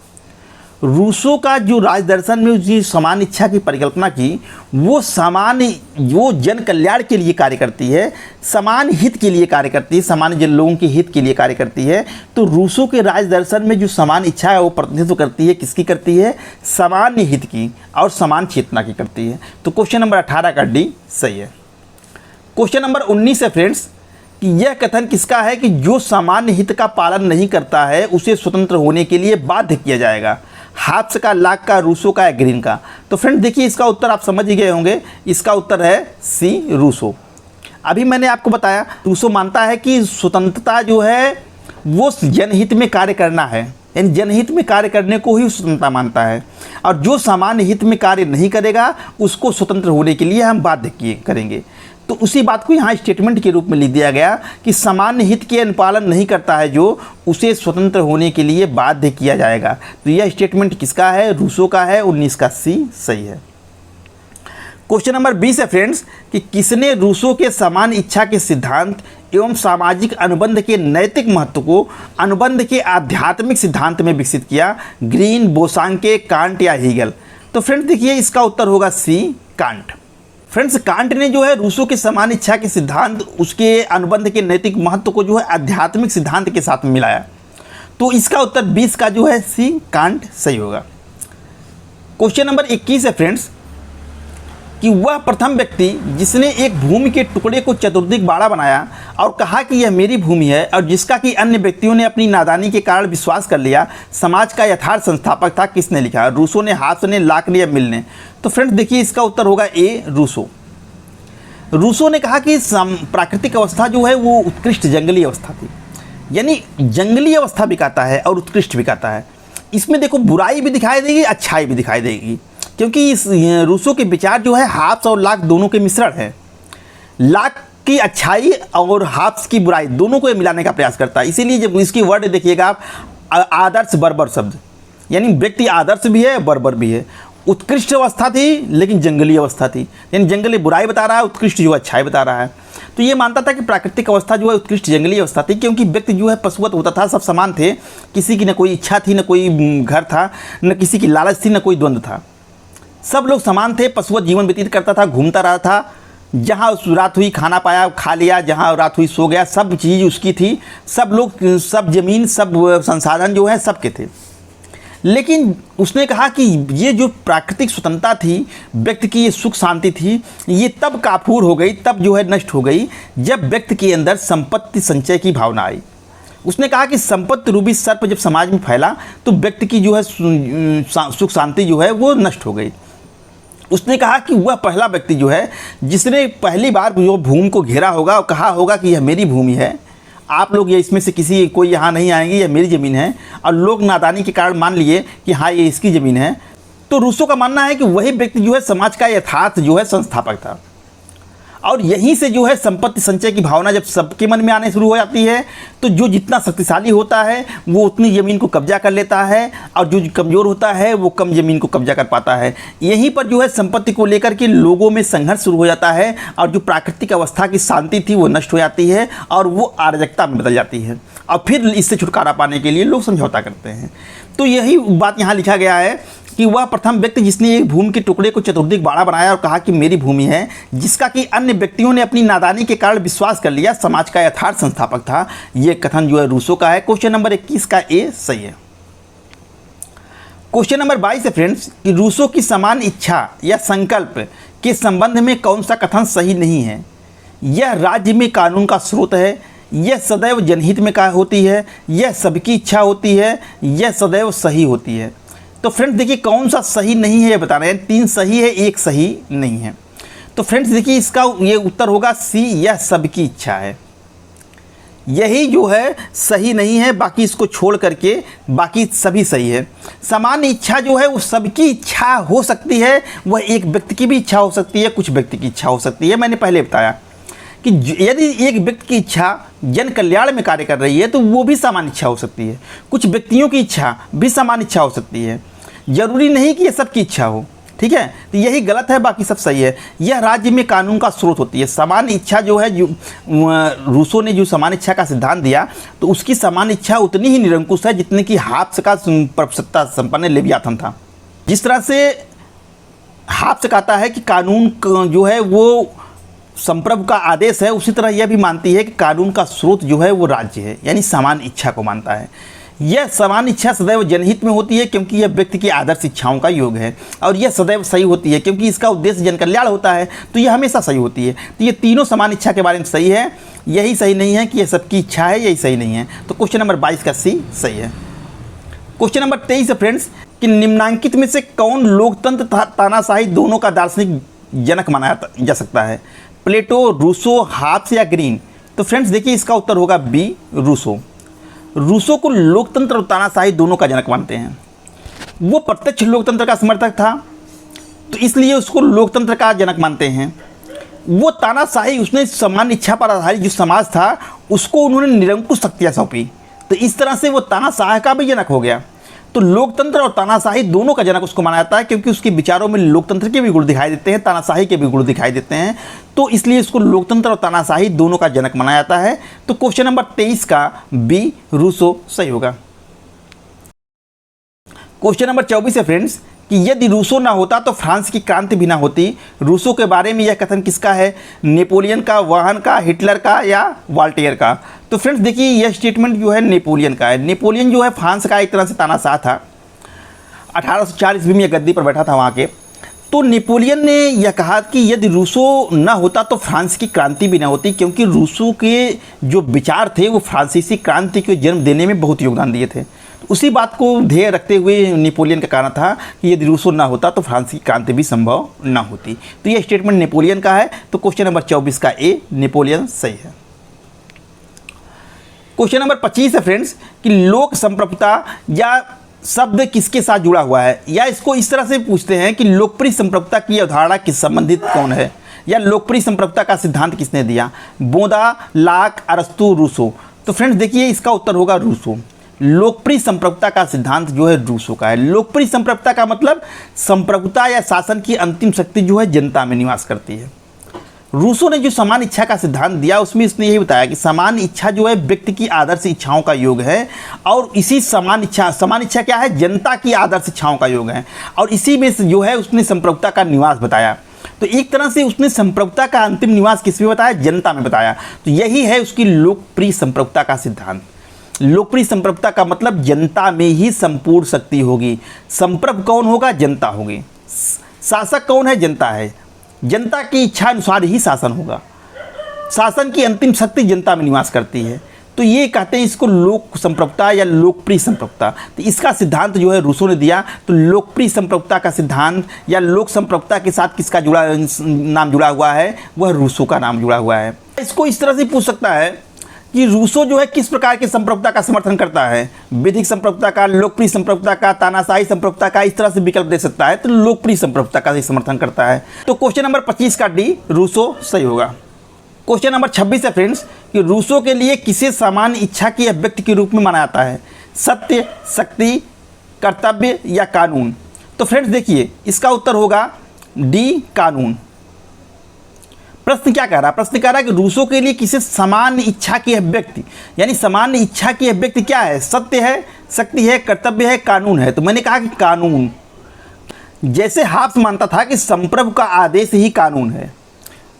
रूसो का जो राज दर्शन में उसकी समान इच्छा की परिकल्पना की, वो जन कल्याण के लिए कार्य करती है, समान हित के लिए कार्य करती है, सामान्य जन लोगों के हित के लिए कार्य करती है। तो रूसो के राज दर्शन में जो समान इच्छा है वो प्रतिनिधित्व करती है, किसकी करती है? सामान्य हित की और समान चेतना की करती है। तो क्वेश्चन नंबर 18 का डी सही है। क्वेश्चन नंबर 19 है फ्रेंड्स कि यह कथन किसका है कि जो सामान्य हित का पालन नहीं करता है उसे स्वतंत्र होने के लिए बाध्य किया जाएगा? हाब्स का, लाक का, रूसो का या ग्रीन का? तो फ्रेंड्स देखिए इसका उत्तर आप समझ ही गए होंगे, इसका उत्तर है सी, रूसो। अभी मैंने आपको बताया रूसो मानता है कि स्वतंत्रता जो है वो जनहित में कार्य करना है, यानी जनहित में कार्य करने को ही स्वतंत्रता मानता है। और जो सामान्य हित में कार्य नहीं करेगा उसको स्वतंत्र होने के लिए हम बाध्य करेंगे। तो उसी बात को यहाँ स्टेटमेंट के रूप में लिख दिया गया कि सामान्य हित के अनुपालन नहीं करता है जो, उसे स्वतंत्र होने के लिए बाध्य किया जाएगा। तो यह स्टेटमेंट किसका है? रूसो का है। 19 का सी सही है। क्वेश्चन नंबर 20 है फ्रेंड्स कि किसने रूसो के समान इच्छा के सिद्धांत एवं सामाजिक अनुबंध के नैतिक महत्व को अनुबंध के आध्यात्मिक सिद्धांत में विकसित किया? ग्रीन, बोसांके, कांट या हीगल? तो फ्रेंड्स देखिए इसका उत्तर होगा सी, कांट। फ्रेंड्स कांट ने जो है रूसो के समान इच्छा के सिद्धांत, उसके अनुबंध के नैतिक महत्व को जो है आध्यात्मिक सिद्धांत के साथ में मिलाया। तो इसका उत्तर 20 का जो है सी, कांट सही होगा। क्वेश्चन नंबर 21 है फ्रेंड्स कि वह प्रथम व्यक्ति जिसने एक भूमि के टुकड़े को चतुर्दिक बाड़ा बनाया और कहा कि यह मेरी भूमि है और जिसका कि अन्य व्यक्तियों ने अपनी नादानी के कारण विश्वास कर लिया, समाज का यथार्थ संस्थापक था, किसने लिखा? रूसो ने, हाब्स ने, लाक ने या मिल ने? तो फ्रेंड्स देखिए इसका उत्तर होगा ए, रूसो। रूसो ने कहा कि प्राकृतिक अवस्था जो है वो उत्कृष्ट जंगली अवस्था थी, यानी जंगली अवस्था भी कहता है और उत्कृष्ट भी कहता है। इसमें देखो बुराई भी दिखाई देगी, अच्छाई भी दिखाई देगी, क्योंकि इस रूसो के विचार जो है हाब्स और लाक दोनों के मिश्रण है। लाक की अच्छाई और हाब्स की बुराई दोनों को मिलाने का प्रयास करता है। इसीलिए जब इसकी वर्ड देखिएगा आप, आदर्श बर्बर शब्द, यानी व्यक्ति आदर्श भी है, बर्बर भी है। उत्कृष्ट अवस्था थी लेकिन जंगली अवस्था थी, यानी जंगली बुराई बता रहा है, उत्कृष्ट जो अच्छाई बता रहा है। तो ये मानता था कि प्राकृतिक अवस्था जो है उत्कृष्ट जंगली अवस्था थी, क्योंकि व्यक्ति जो है पशुवत होता था, सब समान थे, किसी की न कोई इच्छा थी, न कोई घर था, न किसी की लालच थी, न कोई द्वंद्व था। सब लोग समान थे, पशुवत जीवन व्यतीत करता था, घूमता रहा था, जहाँ रात हुई खाना पाया खा लिया, जहाँ रात हुई सो गया, सब चीज़ उसकी थी। सब लोग, सब जमीन, सब संसाधन जो है सबके थे। लेकिन उसने कहा कि ये जो प्राकृतिक स्वतंत्रता थी, व्यक्ति की ये सुख शांति थी, ये तब काफूर हो गई, तब जो है नष्ट हो गई जब व्यक्ति के अंदर संपत्ति संचय की भावना आई। उसने कहा कि संपत्ति रूपी सर्प जब समाज में फैला तो व्यक्ति की जो है सुख शांति जो है वो नष्ट हो गई। उसने कहा कि वह पहला व्यक्ति जो है जिसने पहली बार जो भूमि को घेरा होगा और कहा होगा कि यह मेरी भूमि है, आप लोग ये इसमें से किसी कोई यहाँ नहीं आएंगे, यह मेरी ज़मीन है, और लोग नादानी के कारण मान लिए कि हाँ ये इसकी ज़मीन है। तो रूसो का मानना है कि वही व्यक्ति जो है समाज का यथार्थ जो है संस्थापक था, और यहीं से जो है संपत्ति संचय की भावना जब सबके मन में आने शुरू हो जाती है तो जो जितना शक्तिशाली होता है वो उतनी ज़मीन को कब्जा कर लेता है, और जो कमज़ोर होता है वो कम ज़मीन को कब्जा कर पाता है। यहीं पर जो है संपत्ति को लेकर के लोगों में संघर्ष शुरू हो जाता है, और जो प्राकृतिक अवस्था की शांति थी वो नष्ट हो जाती है और वो अराजकता में बदल जाती है, और फिर इससे छुटकारा पाने के लिए लोग समझौता करते हैं। तो यही बात यहाँ लिखा गया है कि वह प्रथम व्यक्ति जिसने एक भूमि के टुकड़े को चतुर्दिक बाड़ा बनाया और कहा कि मेरी भूमि है, जिसका कि अन्य व्यक्तियों ने अपनी नादानी के कारण विश्वास कर लिया, समाज का यथार्थ संस्थापक था। ये कथन जो है रूसो का है। क्वेश्चन नंबर 21 का ए सही है। क्वेश्चन नंबर 22 है फ्रेंड्स कि रूसो की समान इच्छा या संकल्प के संबंध में कौन सा कथन सही नहीं है। यह राज्य में कानून का स्रोत है, यह सदैव जनहित में का होती है, यह सबकी इच्छा होती है, यह सदैव सही होती है। तो फ्रेंड्स देखिए कौन सा सही नहीं है ये बता रहे हैं। 3 सही है, 1 सही नहीं है। तो फ्रेंड्स देखिए इसका ये उत्तर होगा सी, यह सबकी इच्छा है। यही जो है सही नहीं है, बाकी इसको छोड़ करके बाकी सभी सही है। सामान्य इच्छा जो है वो सबकी इच्छा हो सकती है, वह एक व्यक्ति की भी इच्छा हो सकती है, कुछ व्यक्ति की इच्छा हो सकती है। मैंने पहले बताया कि यदि एक व्यक्ति की इच्छा जन कल्याण में कार्य कर रही है तो वो भी सामान्य इच्छा हो सकती है, कुछ व्यक्तियों की इच्छा भी सामान्य इच्छा हो सकती है, जरूरी नहीं कि ये सबकी इच्छा हो। ठीक है, तो यही गलत है, बाकी सब सही है। यह राज्य में कानून का स्रोत होती है। सामान्य इच्छा जो है, जो रूसो ने जो सामान्य इच्छा का सिद्धांत दिया तो उसकी सामान्य इच्छा उतनी ही निरंकुश है जितने की हाब्स का सत्ता संपन्न लेवियाथन था। जिस तरह से हाब्स कहता है कि कानून जो है वो संप्रभु का आदेश है, उसी तरह यह भी मानती है कि कानून का स्रोत जो है वो राज्य है, यानी सामान्य इच्छा को मानता है। यह सामान्य इच्छा सदैव जनहित में होती है क्योंकि यह व्यक्ति की आदर्श इच्छाओं का योग है, और यह सदैव सही होती है क्योंकि इसका उद्देश्य जन कल्याण होता है, तो यह हमेशा सही होती है। तो ये तीनों समान इच्छा के बारे में सही है। यही सही नहीं है कि यह सबकी इच्छा है, यही सही नहीं है। तो क्वेश्चन नंबर 22 का सी सही है। क्वेश्चन नंबर 23 है फ्रेंड्स कि निम्नांकित में से कौन लोकतंत्र तथा तानाशाही दोनों का दार्शनिक जनक माना जा सकता है। प्लेटो, रूसो, हाब्स या ग्रीन। तो फ्रेंड्स देखिए इसका उत्तर होगा बी, रूसो। रूसो को लोकतंत्र और तानाशाही दोनों का जनक मानते हैं। वो प्रत्यक्ष लोकतंत्र का समर्थक था तो इसलिए उसको लोकतंत्र का जनक मानते हैं। वो तानाशाही, उसने सामान्य इच्छा पर आधारित जो समाज था उसको उन्होंने निरंकुश शक्तियाँ सौंपी, तो इस तरह से वो तानाशाह का भी जनक हो गया। तो लोकतंत्र और तानाशाही दोनों का जनक उसको माना जाता है क्योंकि उसके विचारों में लोकतंत्र के भी गुण दिखाई देते हैं, तानाशाही के भी गुण दिखाई देते हैं, तो इसलिए इसको लोकतंत्र और तानाशाही दोनों का जनक माना जाता है। तो क्वेश्चन नंबर 23 का बी, रूसो सही होगा। क्वेश्चन नंबर 24 है फ्रेंड्स कि यदि रूसो ना होता तो फ्रांस की क्रांति भी ना होती। रूसो के बारे में यह कथन किसका है। नेपोलियन का, वाहन का, हिटलर का या वॉल्टेयर का। तो फ्रेंड्स देखिए यह स्टेटमेंट जो है नेपोलियन का है। नेपोलियन जो है फ्रांस का एक तरह से तानाशाह था, 1804 ईस्वी में गद्दी पर बैठा था वहाँ के। तो नेपोलियन ने यह कहा कि यदि रूसो ना होता तो फ्रांस की क्रांति भी ना होती, क्योंकि रूसो के जो विचार थे वो फ्रांसीसी क्रांति को जन्म देने में बहुत योगदान दिए थे। तो उसी बात को ध्येय रखते हुए नेपोलियन का कहना था कि यदि रूसो ना होता तो फ्रांस की क्रांति भी संभव ना होती। तो यह स्टेटमेंट नेपोलियन का है। तो क्वेश्चन नंबर 24 का ए, नेपोलियन सही है। क्वेश्चन नंबर 25 है फ्रेंड्स कि लोक संप्रभुता या शब्द किसके साथ जुड़ा हुआ है, या इसको इस तरह से पूछते हैं कि लोकप्रिय संप्रभुता की अवधारणा किस संबंधित कौन है, या लोकप्रिय संप्रभुता का सिद्धांत किसने दिया। बोदा, लाक, अरस्तु, रूसो। तो फ्रेंड्स देखिए इसका उत्तर होगा रूसो। लोकप्रिय संप्रभुता का सिद्धांत जो है रूसो का है। लोकप्रिय संप्रभुता का मतलब संप्रभुता या शासन की अंतिम शक्ति जो है जनता में निवास करती है। रूसो ने जो समान इच्छा का सिद्धांत दिया उसमें इसने यही बताया कि समान इच्छा जो है व्यक्ति की आदर्श इच्छाओं का योग है, और इसी समान इच्छा क्या है, जनता की आदर्श इच्छाओं का योग है, और इसी में जो है उसने संप्रभुता का निवास बताया। तो एक तरह से उसने संप्रभुता का अंतिम निवास किस में बताया, जनता में बताया। तो यही है उसकी लोकप्रिय संप्रभुता का सिद्धांत। लोकप्रिय संप्रभुता का मतलब जनता में ही संपूर्ण शक्ति होगी। संप्रभु कौन होगा, जनता होगी। शासक कौन है, जनता है। जनता की इच्छा अनुसार ही शासन होगा। शासन की अंतिम शक्ति जनता में निवास करती है। तो ये कहते हैं इसको लोक संप्रभुता या लोकप्रिय संप्रभुता। तो इसका सिद्धांत जो है रूसो ने दिया। तो लोकप्रिय संप्रभुता का सिद्धांत या लोक संप्रभुता के साथ किसका नाम जुड़ा हुआ है, वह रूसो का नाम जुड़ा हुआ है। इसको इस तरह से पूछ सकता है कि रूसो जो है किस प्रकार के संप्रभुता का समर्थन करता है, वैदिक संप्रभुता का, लोकप्रिय संप्रभुता का, तानाशाही संप्रभुता का, इस तरह से विकल्प दे सकता है। तो लोकप्रिय संप्रभुता का ही समर्थन करता है। तो क्वेश्चन नंबर 25 का डी रूसो सही होगा। क्वेश्चन नंबर 26 है फ्रेंड्स कि रूसो के लिए किसे सामान्य इच्छा की अभिव्यक्ति के रूप में माना जाता है, सत्य, शक्ति, कर्तव्य या कानून। तो फ्रेंड्स देखिए इसका उत्तर होगा डी कानून। प्रश्न क्या कह रहा है, प्रश्न कह रहा है कि रूसो के लिए किसे सामान्य इच्छा की अभिव्यक्ति, यानी सामान्य इच्छा की अभिव्यक्ति क्या है, सत्य है, शक्ति है, कर्तव्य है, कानून है। तो मैंने कहा कि कानून। जैसे हाब्स मानता था कि संप्रभु का आदेश ही कानून है,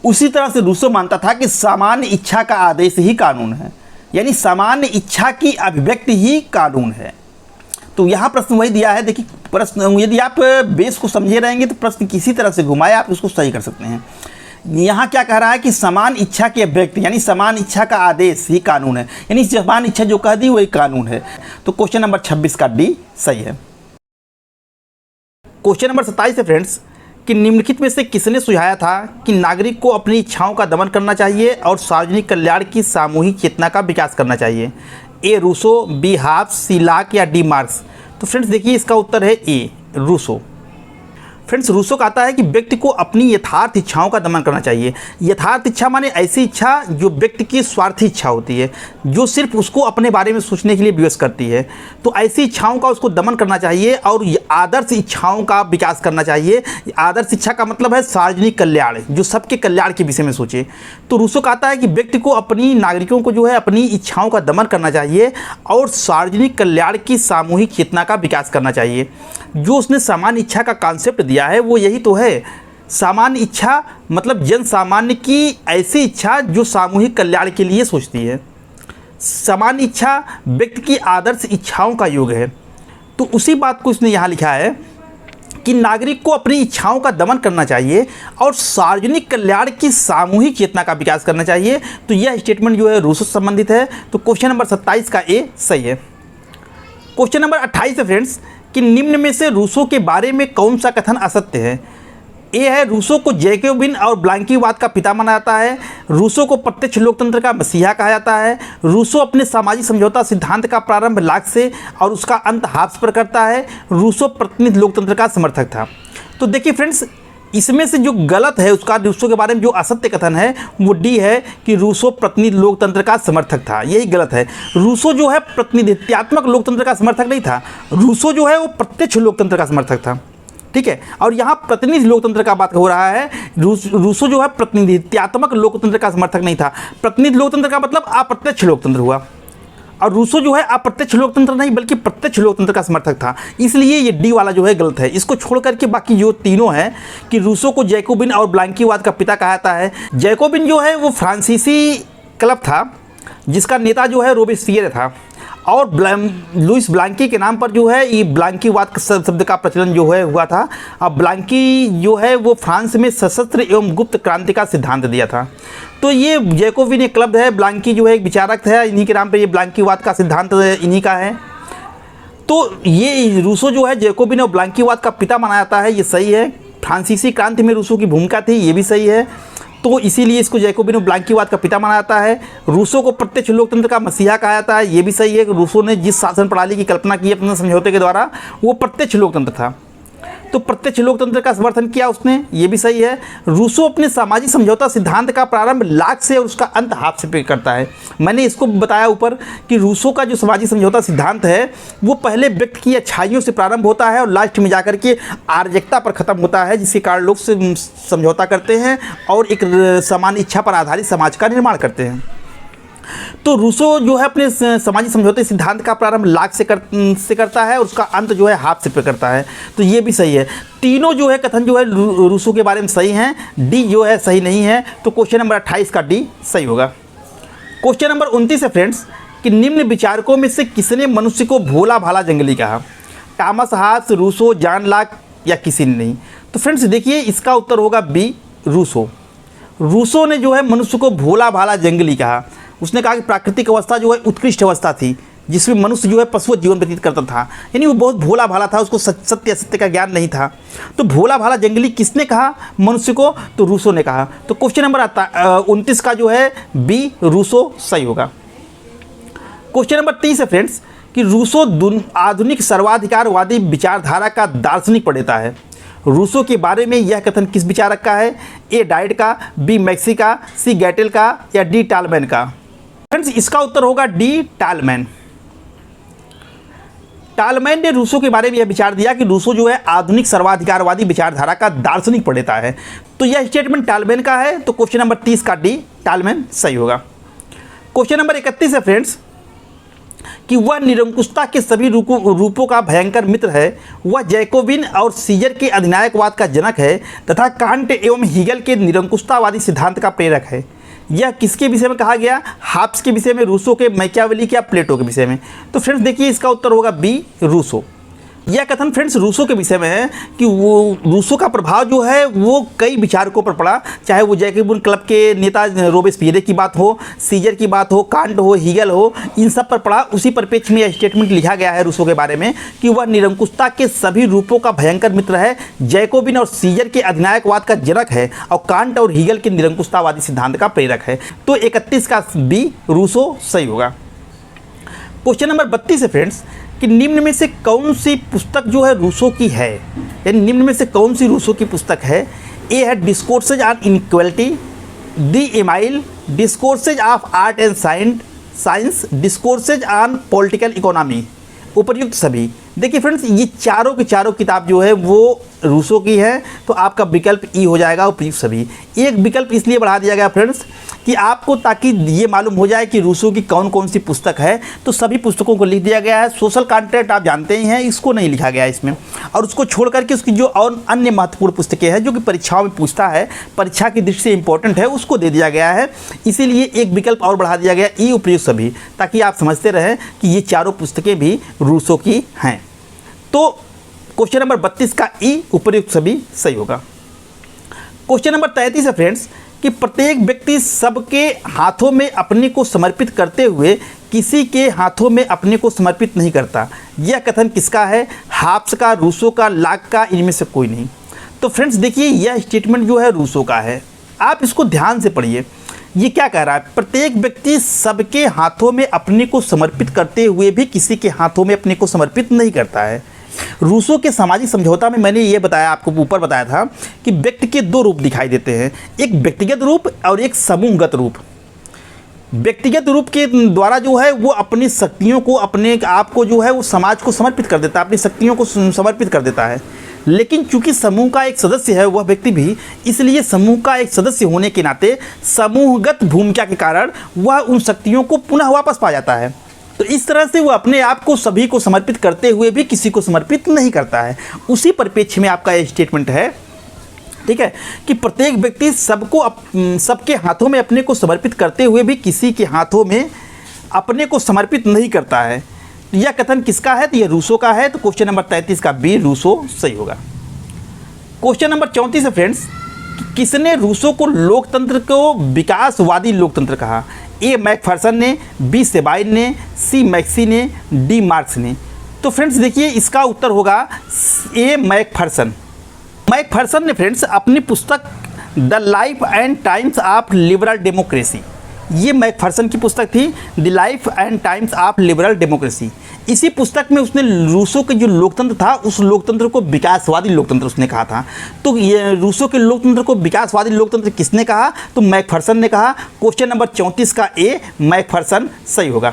उसी तरह से रूसो मानता था कि सामान्य इच्छा का आदेश ही कानून है, यानी सामान्य इच्छा की अभिव्यक्ति ही कानून है। तो यहाँ प्रश्न वही दिया है। देखिए प्रश्न यदि आप बेस को समझे रहेंगे तो प्रश्न किसी तरह से घुमाए आप उसको सही कर सकते हैं। यहाँ क्या कह रहा है कि समान इच्छा की अभिव्यक्ति यानी समान इच्छा का आदेश ही कानून है, यानी समान इच्छा जो कह दी वही कानून है। तो क्वेश्चन नंबर 26 का डी सही है। क्वेश्चन नंबर 27 है फ्रेंड्स कि निम्नलिखित में से किसने सुझाया था कि नागरिक को अपनी इच्छाओं का दमन करना चाहिए और सार्वजनिक कल्याण की सामूहिक चेतना का विकास करना चाहिए, ए रूसो, बी हाब्स, सी लाक या डी मार्क्स। तो फ्रेंड्स देखिए इसका उत्तर है ए रूसो। फ्रेंड्स रूसो कहता है कि व्यक्ति को अपनी यथार्थ इच्छाओं का दमन करना चाहिए। यथार्थ इच्छा माने ऐसी इच्छा जो व्यक्ति की स्वार्थी इच्छा होती है, जो सिर्फ उसको अपने बारे में सोचने के लिए विवश करती है। तो ऐसी इच्छाओं का उसको दमन करना चाहिए और आदर्श इच्छाओं का विकास करना चाहिए। आदर्श इच्छा का मतलब है सार्वजनिक कल्याण, जो सबके कल्याण के विषय में सोचे। तो रूसो कहता है कि व्यक्ति को अपनी नागरिकों को जो है अपनी इच्छाओं का दमन करना चाहिए और सार्वजनिक कल्याण की सामूहिक चेतना का विकास करना चाहिए। जो उसने सामान्य इच्छा का कॉन्सेप्ट दिया है वो यही तो है। सामान्य इच्छा मतलब जन सामान्य की ऐसी इच्छा जो सामूहिक कल्याण के लिए सोचती है। सामान्य इच्छा व्यक्ति की आदर्श इच्छाओं का योग है। तो उसी बात को इसने यहाँ लिखा है कि नागरिक को अपनी इच्छाओं का दमन करना चाहिए और सार्वजनिक कल्याण की सामूहिक चेतना का विकास करना चाहिए। तो यह स्टेटमेंट जो है रूसो से संबंधित है। तो क्वेश्चन नंबर 27 का ए सही है। क्वेश्चन नंबर 28 है फ्रेंड्स कि निम्न में से रूसो के बारे में कौन सा कथन असत्य है। ए है रूसो को जैकोबिन और ब्लांकीवाद का पिता माना जाता है। रूसो को प्रत्यक्ष लोकतंत्र का मसीहा कहा जाता है। रूसो अपने सामाजिक समझौता सिद्धांत का प्रारंभ लाक से और उसका अंत हाब्स पर करता है। रूसो प्रतिनिधि लोकतंत्र का समर्थक था। तो देखिए फ्रेंड्स इसमें से जो गलत है उसका रूसो के बारे में जो असत्य कथन है वो डी है कि रूसो प्रतिनिधि लोकतंत्र का समर्थक था। यही गलत है। रूसो जो है प्रतिनिधित्वात्मक लोकतंत्र का समर्थक नहीं था। रूसो जो है वो प्रत्यक्ष लोकतंत्र का समर्थक था। ठीक है, और यहाँ प्रतिनिधि लोकतंत्र का बात हो रहा है। रूसो जो है प्रतिनिधित्वात्मक लोकतंत्र का समर्थक नहीं था। प्रतिनिधि लोकतंत्र का मतलब अप्रत्यक्ष लोकतंत्र हुआ, और रूसो जो है अप्रत्यक्ष लोकतंत्र नहीं बल्कि प्रत्यक्ष लोकतंत्र का समर्थक था। इसलिए ये डी वाला जो है गलत है। इसको छोड़ करके बाकी जो तीनों हैं कि रूसो को जैकोबिन और ब्लांकीवाद का पिता कहा जाता है। जैकोबिन जो है वो फ्रांसीसी क्लब था जिसका नेता जो है रोबेस्पियर था, और लुइस ब्लांकी के नाम पर जो है ये ब्लांकीवाद शब्द का प्रचलन जो है हुआ था। अब ब्लांकी जो है वो फ्रांस में सशस्त्र एवं गुप्त क्रांति का सिद्धांत दिया था। तो ये जैकोबिन एक क्लब है, ब्लांकी जो है एक विचारक है, इन्हीं के नाम पर ये ब्लांकीवाद का सिद्धांत इन्हीं का है। तो ये रूसो जो है जैकोबिन और ब्लांकीवाद का पिता माना जाता है, ये सही है। फ्रांसीसी क्रांति में रूसो की भूमिका थी, ये भी सही है। तो इसीलिए इसको जैकोबिन और ब्लांकीवाद का पिता माना जाता है। रूसो को प्रत्यक्ष लोकतंत्र का मसीहा कहा जाता है, ये भी सही है कि रूसो ने जिस शासन प्रणाली की कल्पना की अपने समझौते के द्वारा वो प्रत्यक्ष लोकतंत्र था। तो प्रत्यक्ष लोकतंत्र का समर्थन किया उसने, ये भी सही है। रूसो अपने सामाजिक समझौता सिद्धांत का प्रारंभ लाक से और उसका अंत हाब्स पे करता है। मैंने इसको बताया ऊपर कि रूसो का जो सामाजिक समझौता सिद्धांत है वो पहले व्यक्ति की अच्छाइयों से प्रारंभ होता है और लास्ट में जाकर के अराजकता पर ख़त्म होता है, जिसके कारण लोग से समझौता करते हैं और एक समान इच्छा पर आधारित समाज का निर्माण करते हैं। तो रूसो जो है अपने सामाजिक समझौते सिद्धांत का प्रारंभ लाक से करता है और उसका अंत जो है हाब्स पे करता है। तो ये भी सही है। तीनों जो है कथन जो है रूसो के बारे में सही हैं, डी जो है सही नहीं है। तो क्वेश्चन नंबर 28 का डी सही होगा। क्वेश्चन नंबर 29 है फ्रेंड्स कि निम्न विचारकों में से किसने मनुष्य को भोला भाला जंगली कहा, Thomas Hobbes, Rousseau, John Locke या किसी ने नहीं। तो फ्रेंड्स देखिए इसका उत्तर होगा बी रूसो। रूसो ने जो है मनुष्य को भोला भाला जंगली कहा। उसने कहा कि प्राकृतिक अवस्था जो है उत्कृष्ट अवस्था थी, जिसमें मनुष्य जो है पशु जीवन व्यतीत करता था, यानी वो बहुत भोला भाला था, उसको सत्य असत्य का ज्ञान नहीं था। तो भोला भाला जंगली किसने कहा मनुष्य को? तो रूसो ने कहा। तो क्वेश्चन नंबर आता 29 का जो है बी रूसो सही होगा। क्वेश्चन नंबर 30 है फ्रेंड्स कि रूसो आधुनिक सर्वाधिकारवादी विचारधारा का दार्शनिक प्रणेता है। रूसो के बारे में यह कथन किस विचारक का है? ए डाइड का, बी मैक्सी का, सी गैटेल का या डी टालमैन का? फ्रेंड्स इसका उत्तर होगा डी टालमैन। टालमैन ने रूसो के बारे में यह विचार दिया कि रूसो जो है आधुनिक सर्वाधिकारवादी विचारधारा का दार्शनिक प्रणेता है। तो यह स्टेटमेंट टालमैन का है। तो क्वेश्चन नंबर 30 का डी टालमैन सही होगा। क्वेश्चन नंबर 31 है फ्रेंड्स कि वह निरंकुशता के सभी रूपों का भयंकर मित्र है। वह जैकोबिन और सीजर के अधिनायकवाद का जनक है तथा कांट एवं हीगल के निरंकुशतावादी सिद्धांत का प्रेरक है। यह किसके विषय में कहा गया? हाब्स के विषय में, रूसो के, मैकियावेली के या प्लेटो के विषय में? तो फ्रेंड्स देखिए इसका उत्तर होगा बी रूसो। यह कथन फ्रेंड्स रूसो के विषय में है कि वो रूसो का प्रभाव जो है वो कई विचारकों पर पड़ा, चाहे वो जैकोबिन क्लब के नेता रोबेस्पियर की बात हो, सीजर की बात हो, कांट हो, हीगल हो, इन सब पर पड़ा। उसी परिप्रेक्ष्य में यह स्टेटमेंट लिखा गया है रूसो के बारे में कि वह निरंकुशता के सभी रूपों का भयंकर मित्र है, जैकोबिन और सीजर के अधिनायकवाद का जनक है और कांट और हीगल के निरंकुशतावादी सिद्धांत का प्रेरक है। तो 31 का बी रूसो सही होगा। क्वेश्चन नंबर 32 है फ्रेंड्स कि निम्न में से कौन सी पुस्तक जो है रूसो की है, यानी निम्न में से कौन सी रूसो की पुस्तक है? ए है discourses on inequality, the amyl, discourses of art and science, discourses on political economy, उपर्युक्त सभी। देखिए फ्रेंड्स ये चारों की चारों किताब जो है वो रूसो की है, तो आपका विकल्प ई हो जाएगा उपर्युक्त सभी। एक विकल्प इसलिए बढ़ा दिया गया फ्रेंड्स कि आपको ताकि ये मालूम हो जाए कि रूसो की कौन कौन सी पुस्तक है, तो सभी पुस्तकों को लिख दिया गया है। सोशल कॉन्ट्रैक्ट आप जानते ही हैं, इसको नहीं लिखा गया है इसमें, और उसको छोड़ करके उसकी जो और अन्य महत्वपूर्ण पुस्तकें हैं जो कि परीक्षाओं में पूछता है, परीक्षा की दृष्टि से इंपॉर्टेंट है, उसको दे दिया गया है। इसीलिए एक विकल्प और बढ़ा दिया गया ई उपर्युक्त सभी, ताकि आप समझते रहें कि ये चारों पुस्तकें भी रूसो की हैं। तो क्वेश्चन नंबर 32 का ई उपर्युक्त सभी सही होगा। क्वेश्चन नंबर 33 है फ्रेंड्स कि प्रत्येक व्यक्ति सबके हाथों में अपने को समर्पित करते हुए किसी के हाथों में अपने को समर्पित नहीं करता। यह कथन किसका है? हाब्स का, रूसो का, लॉक का, इनमें से कोई नहीं। तो फ्रेंड्स देखिए यह स्टेटमेंट जो है रूसो का है, आप इसको ध्यान से पढ़िए। ये क्या कह रहा है? प्रत्येक व्यक्ति सबके हाथों में अपने को समर्पित करते हुए भी किसी के हाथों में अपने को समर्पित नहीं करता है। रूसो के सामाजिक समझौता में मैंने ये बताया, आपको ऊपर बताया था कि व्यक्ति के दो रूप दिखाई देते हैं, एक व्यक्तिगत रूप और एक समूहगत रूप। व्यक्तिगत रूप के द्वारा जो है वो अपनी शक्तियों को, अपने आप को जो है वो समाज को समर्पित कर देता है, अपनी शक्तियों को समर्पित कर देता है। लेकिन चूंकि समूह का एक सदस्य है वह व्यक्ति भी, इसलिए समूह का एक सदस्य होने के नाते समूहगत भूमिका के कारण वह उन शक्तियों को पुनः वापस पा जाता है। तो इस तरह से वो अपने आप को सभी को समर्पित करते हुए भी किसी को समर्पित नहीं करता है। उसी परिप्रेक्ष्य में आपका ये स्टेटमेंट है, ठीक है, कि प्रत्येक व्यक्ति सबके हाथों में अपने को समर्पित करते हुए भी किसी के हाथों में अपने को समर्पित नहीं करता है। यह कथन किसका है? तो यह रूसो का है। तो क्वेश्चन नंबर 33 का बी रूसो सही होगा। क्वेश्चन नंबर 34 है फ्रेंड्स, किसने रूसो को लोकतंत्र को विकासवादी लोकतंत्र कहा? ए मैकफर्सन ने, बी सेबाइन ने, सी मैक्सी ने, डी मार्क्स ने। तो फ्रेंड्स देखिए इसका उत्तर होगा ए मैकफर्सन। मैकफर्सन ने फ्रेंड्स अपनी पुस्तक the life and times of liberal democracy, ये मैकफर्सन की पुस्तक थी, the life and times of liberal democracy. इसी पुस्तक में उसने रूसो के जो लोकतंत्र था उस लोकतंत्र को विकासवादी लोकतंत्र उसने कहा था। तो ये रूसो के लोकतंत्र को विकासवादी लोकतंत्र किसने कहा? तो मैकफर्सन ने कहा। क्वेश्चन नंबर 34 का ए मैकफर्सन सही होगा।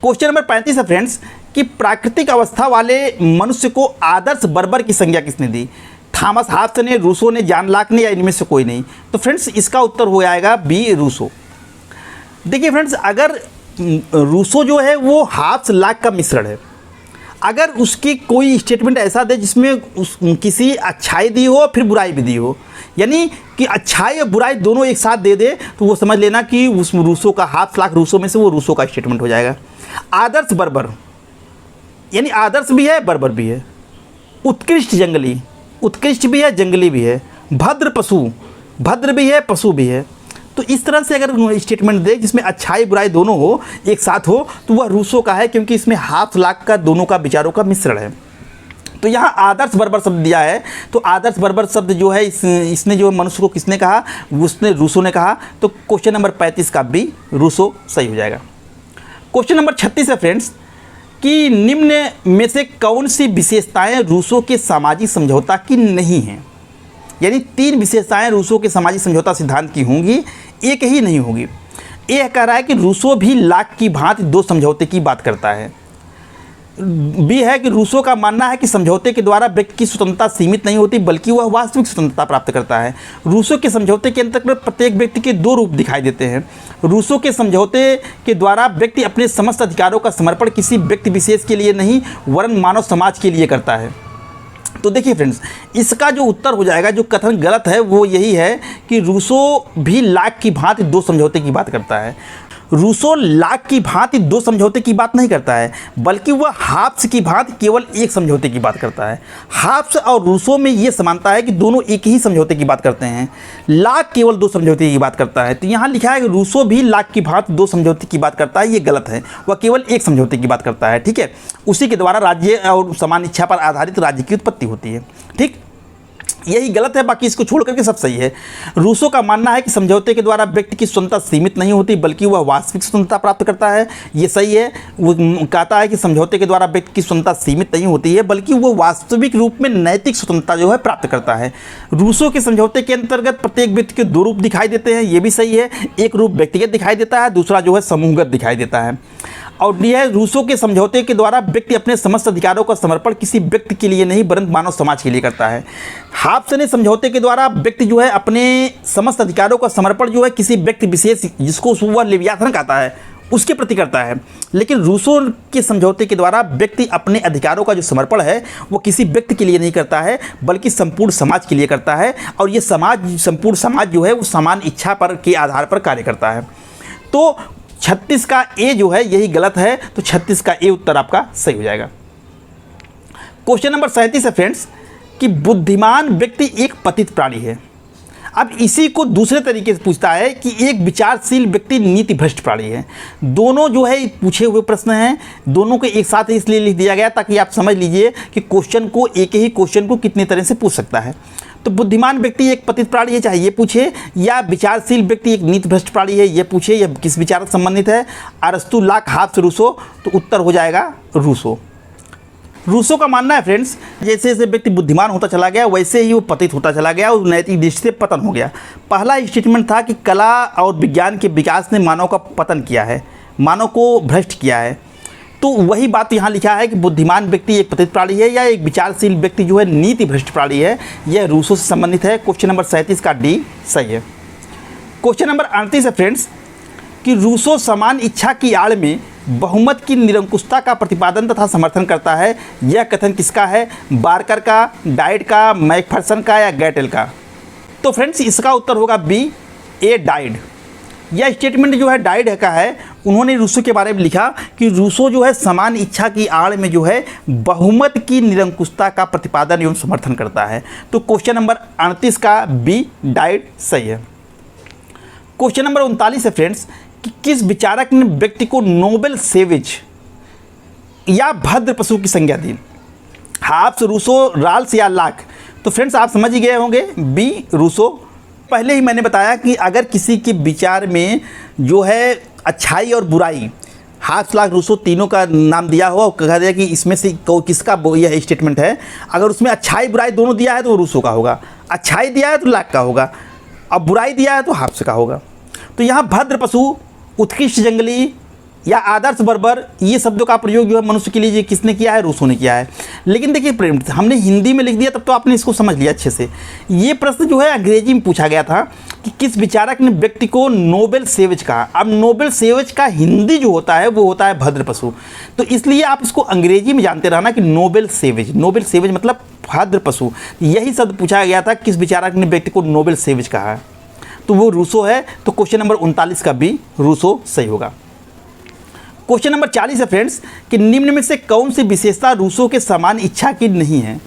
क्वेश्चन नंबर 35 है फ्रेंड्स कि प्राकृतिक अवस्था वाले मनुष्य को आदर्श बर्बर की संज्ञा किसने दी? थॉमस हाब्स ने, रूसो ने, जॉन लॉक ने, या इनमें से कोई नहीं? तो फ्रेंड्स इसका उत्तर हो जाएगा बी रूसो। देखिए फ्रेंड्स अगर रूसो जो है वो हाब्स लॉक का मिश्रण है, अगर उसकी कोई स्टेटमेंट ऐसा दे जिसमें किसी अच्छाई दी हो फिर बुराई भी दी हो, यानी कि अच्छाई और बुराई दोनों एक साथ दे दे, तो वो समझ लेना कि उस रूसो का, हाब्स लॉक रूसो में से वो रूसो का स्टेटमेंट हो जाएगा। आदर्श बर्बर यानी आदर्श भी है बर्बर भी है। उत्कृष्ट जंगली, उत्कृष्ट भी है जंगली भी है। भद्र पशु, भद्र भी है पशु भी है। तो इस तरह से अगर स्टेटमेंट दे जिसमें अच्छाई बुराई दोनों हो, एक साथ हो, तो वह रूसो का है, क्योंकि इसमें हाफ लाख का दोनों का विचारों का मिश्रण है। तो यहाँ आदर्श बर्बर शब्द दिया है, तो आदर्श बर्बर शब्द जो है इसने जो मनुष्य को किसने कहा, उसने रूसो ने कहा। तो क्वेश्चन नंबर 35 का बी रूसो सही हो जाएगा। क्वेश्चन नंबर 36 है फ्रेंड्स कि निम्न में से कौन सी विशेषताएं रूसो के सामाजिक समझौता की नहीं हैं। यानी 3 विशेषताएं रूसो के सामाजिक समझौता सिद्धांत की होंगी, एक ही नहीं होगी। यह कह रहा है कि रूसो भी लाख की भांति 2 समझौते की बात करता है। बी है कि रूसो का मानना है कि समझौते के द्वारा व्यक्ति की स्वतंत्रता सीमित नहीं होती, बल्कि वह वास्तविक स्वतंत्रता प्राप्त करता है। रूसो के समझौते के अंतर्गत प्रत्येक व्यक्ति के 2 रूप दिखाई देते हैं। रूसो के समझौते के द्वारा व्यक्ति अपने समस्त अधिकारों का समर्पण किसी व्यक्ति विशेष के लिए नहीं, वरन मानव समाज के लिए करता है। तो देखिए फ्रेंड्स, इसका जो उत्तर हो जाएगा, जो कथन गलत है वो यही है कि रूसो भी लाख की भांति 2 समझौते की बात करता है। रूसो लाख की भांति 2 समझौते की बात नहीं करता है, बल्कि वह हाब्स की भांति केवल 1 समझौते की बात करता है। हाब्स और रूसो में ये समानता है कि दोनों एक ही समझौते की बात करते हैं, लाख केवल 2 समझौते की बात करता है। तो यहाँ लिखा है कि रूसो भी लाख की भांति 2 समझौते की बात करता है, ये गलत है। वह केवल 1 समझौते की बात करता है, ठीक है। उसी के द्वारा राज्य और समान इच्छा पर आधारित राज्य की उत्पत्ति होती है, ठीक। यही गलत है, बाकी इसको छोड़ करके सब सही है। रूसो का मानना है कि समझौते के द्वारा व्यक्ति की स्वतंत्रता सीमित नहीं होती, बल्कि वह वास्तविक स्वतंत्रता प्राप्त करता है, ये सही है। वो कहता है कि समझौते के द्वारा व्यक्ति की स्वतंत्रता सीमित नहीं होती है, बल्कि वो वास्तविक रूप में नैतिक स्वतंत्रता जो है प्राप्त करता है। रूसो के समझौते के अंतर्गत प्रत्येक व्यक्ति के 2 रूप दिखाई देते हैं, ये भी सही है। एक रूप व्यक्तिगत दिखाई देता है, दूसरा जो है समूहगत दिखाई देता है। और यह है रूसो के समझौते के द्वारा व्यक्ति अपने समस्त अधिकारों का समर्पण किसी व्यक्ति के लिए नहीं, वरन मानव समाज के लिए करता है। हाब्स ने समझौते के द्वारा व्यक्ति जो है अपने समस्त अधिकारों का समर्पण जो है किसी व्यक्ति विशेष, जिसको वह लेवियाथन कहता है, उसके प्रति करता है। लेकिन रूसो के समझौते के द्वारा व्यक्ति अपने अधिकारों का जो समर्पण है वो किसी व्यक्ति के लिए नहीं करता है, बल्कि संपूर्ण समाज के लिए करता है। और ये समाज, संपूर्ण समाज जो है वो समान इच्छा पर के आधार पर कार्य करता है। तो 36 का ए जो है यही गलत है, तो 36 का ए उत्तर आपका सही हो जाएगा। क्वेश्चन नंबर 37 है फ्रेंड्स कि बुद्धिमान व्यक्ति एक पतित प्राणी है। अब इसी को दूसरे तरीके से पूछता है कि एक विचारशील व्यक्ति नीति भ्रष्ट प्राणी है। दोनों जो है पूछे हुए प्रश्न हैं, दोनों को एक साथ इसलिए लिख दिया गया ताकि आप समझ लीजिए कि क्वेश्चन को, एक ही क्वेश्चन को कितने तरह से पूछ सकता है। तो बुद्धिमान व्यक्ति एक पतित प्राणी है, चाहे ये पूछे, या विचारशील व्यक्ति एक नीति भ्रष्ट प्राणी है ये पूछे, या किस विचार से संबंधित है, अरस्तु, लाख, हाब्स, रूसो, तो उत्तर हो जाएगा रूसो। रूसो का मानना है फ्रेंड्स, जैसे जैसे व्यक्ति बुद्धिमान होता चला गया वैसे ही वो पतित होता चला गया और नैतिक दृष्टि से पतन हो गया। पहला स्टेटमेंट था कि कला और विज्ञान के विकास ने मानव का पतन किया है, मानव को भ्रष्ट किया है। तो वही बात यहाँ लिखा है कि बुद्धिमान व्यक्ति एक पतित प्राणी है या एक विचारशील व्यक्ति जो है नीति भ्रष्ट प्राणी है, यह रूसो से संबंधित है। क्वेश्चन नंबर 37 का डी सही है। क्वेश्चन नंबर 38 है फ्रेंड्स कि रूसो समान इच्छा की आड़ में बहुमत की निरंकुशता का प्रतिपादन तथा समर्थन करता है। यह कथन किसका है, बार्कर का, डाइड का, मैकफर्सन का या गैटेल का। तो फ्रेंड्स इसका उत्तर होगा बी, ए, डाइड। यह स्टेटमेंट जो है डाइड का है। उन्होंने रूसो के बारे में लिखा कि रूसो जो है समान इच्छा की आड़ में जो है बहुमत की निरंकुशता का प्रतिपादन एवं समर्थन करता है। तो क्वेश्चन नंबर 38 का बी, डाइड सही है। क्वेश्चन नंबर 39 है फ्रेंड्स कि किस विचारक ने व्यक्ति को नोबेल सेविज या भद्र पशु की संज्ञा दी, हाब्स, रूसो, राल्स या लाख। तो फ्रेंड्स आप समझ ही गए होंगे, बी, रूसो। पहले ही मैंने बताया कि अगर किसी के विचार में जो है अच्छाई और बुराई, हाब्स, लाख, रूसो तीनों का नाम दिया हो और कहा दिया कि इसमें से किसका यह स्टेटमेंट है, अगर उसमें अच्छाई बुराई दोनों दिया है तो वो रूसो का होगा, अच्छाई दिया है तो लाख का होगा, और बुराई दिया है तो हाब्स का होगा। तो यहाँ भद्र पशु, उत्कृष्ट जंगली या आदर्श बर्बर, ये शब्दों का प्रयोग जो है मनुष्य के लिए किसने किया है, रूसो ने किया है। लेकिन देखिए प्रेम, हमने हिंदी में लिख दिया तब तो आपने इसको समझ लिया अच्छे से। ये प्रश्न जो है अंग्रेजी में पूछा गया था कि किस विचारक ने व्यक्ति को नोबेल सेविज कहा। अब नोबेल सेविज का हिंदी जो होता है वो होता है भद्र पशु, तो इसलिए आप इसको अंग्रेजी में जानते रहना कि नोबेल सेविज, नोबेल सेविज मतलब भद्र पशु। यही शब्द पूछा गया था किस विचारक ने व्यक्ति को नोबेल सेविज कहा है, तो वो रूसो है। तो क्वेश्चन नंबर 39 का बी, रूसो सही होगा। क्वेश्चन नंबर 40 है फ्रेंड्स कि निम्न में से कौन सी विशेषता रूसो के समान इच्छा की नहीं है,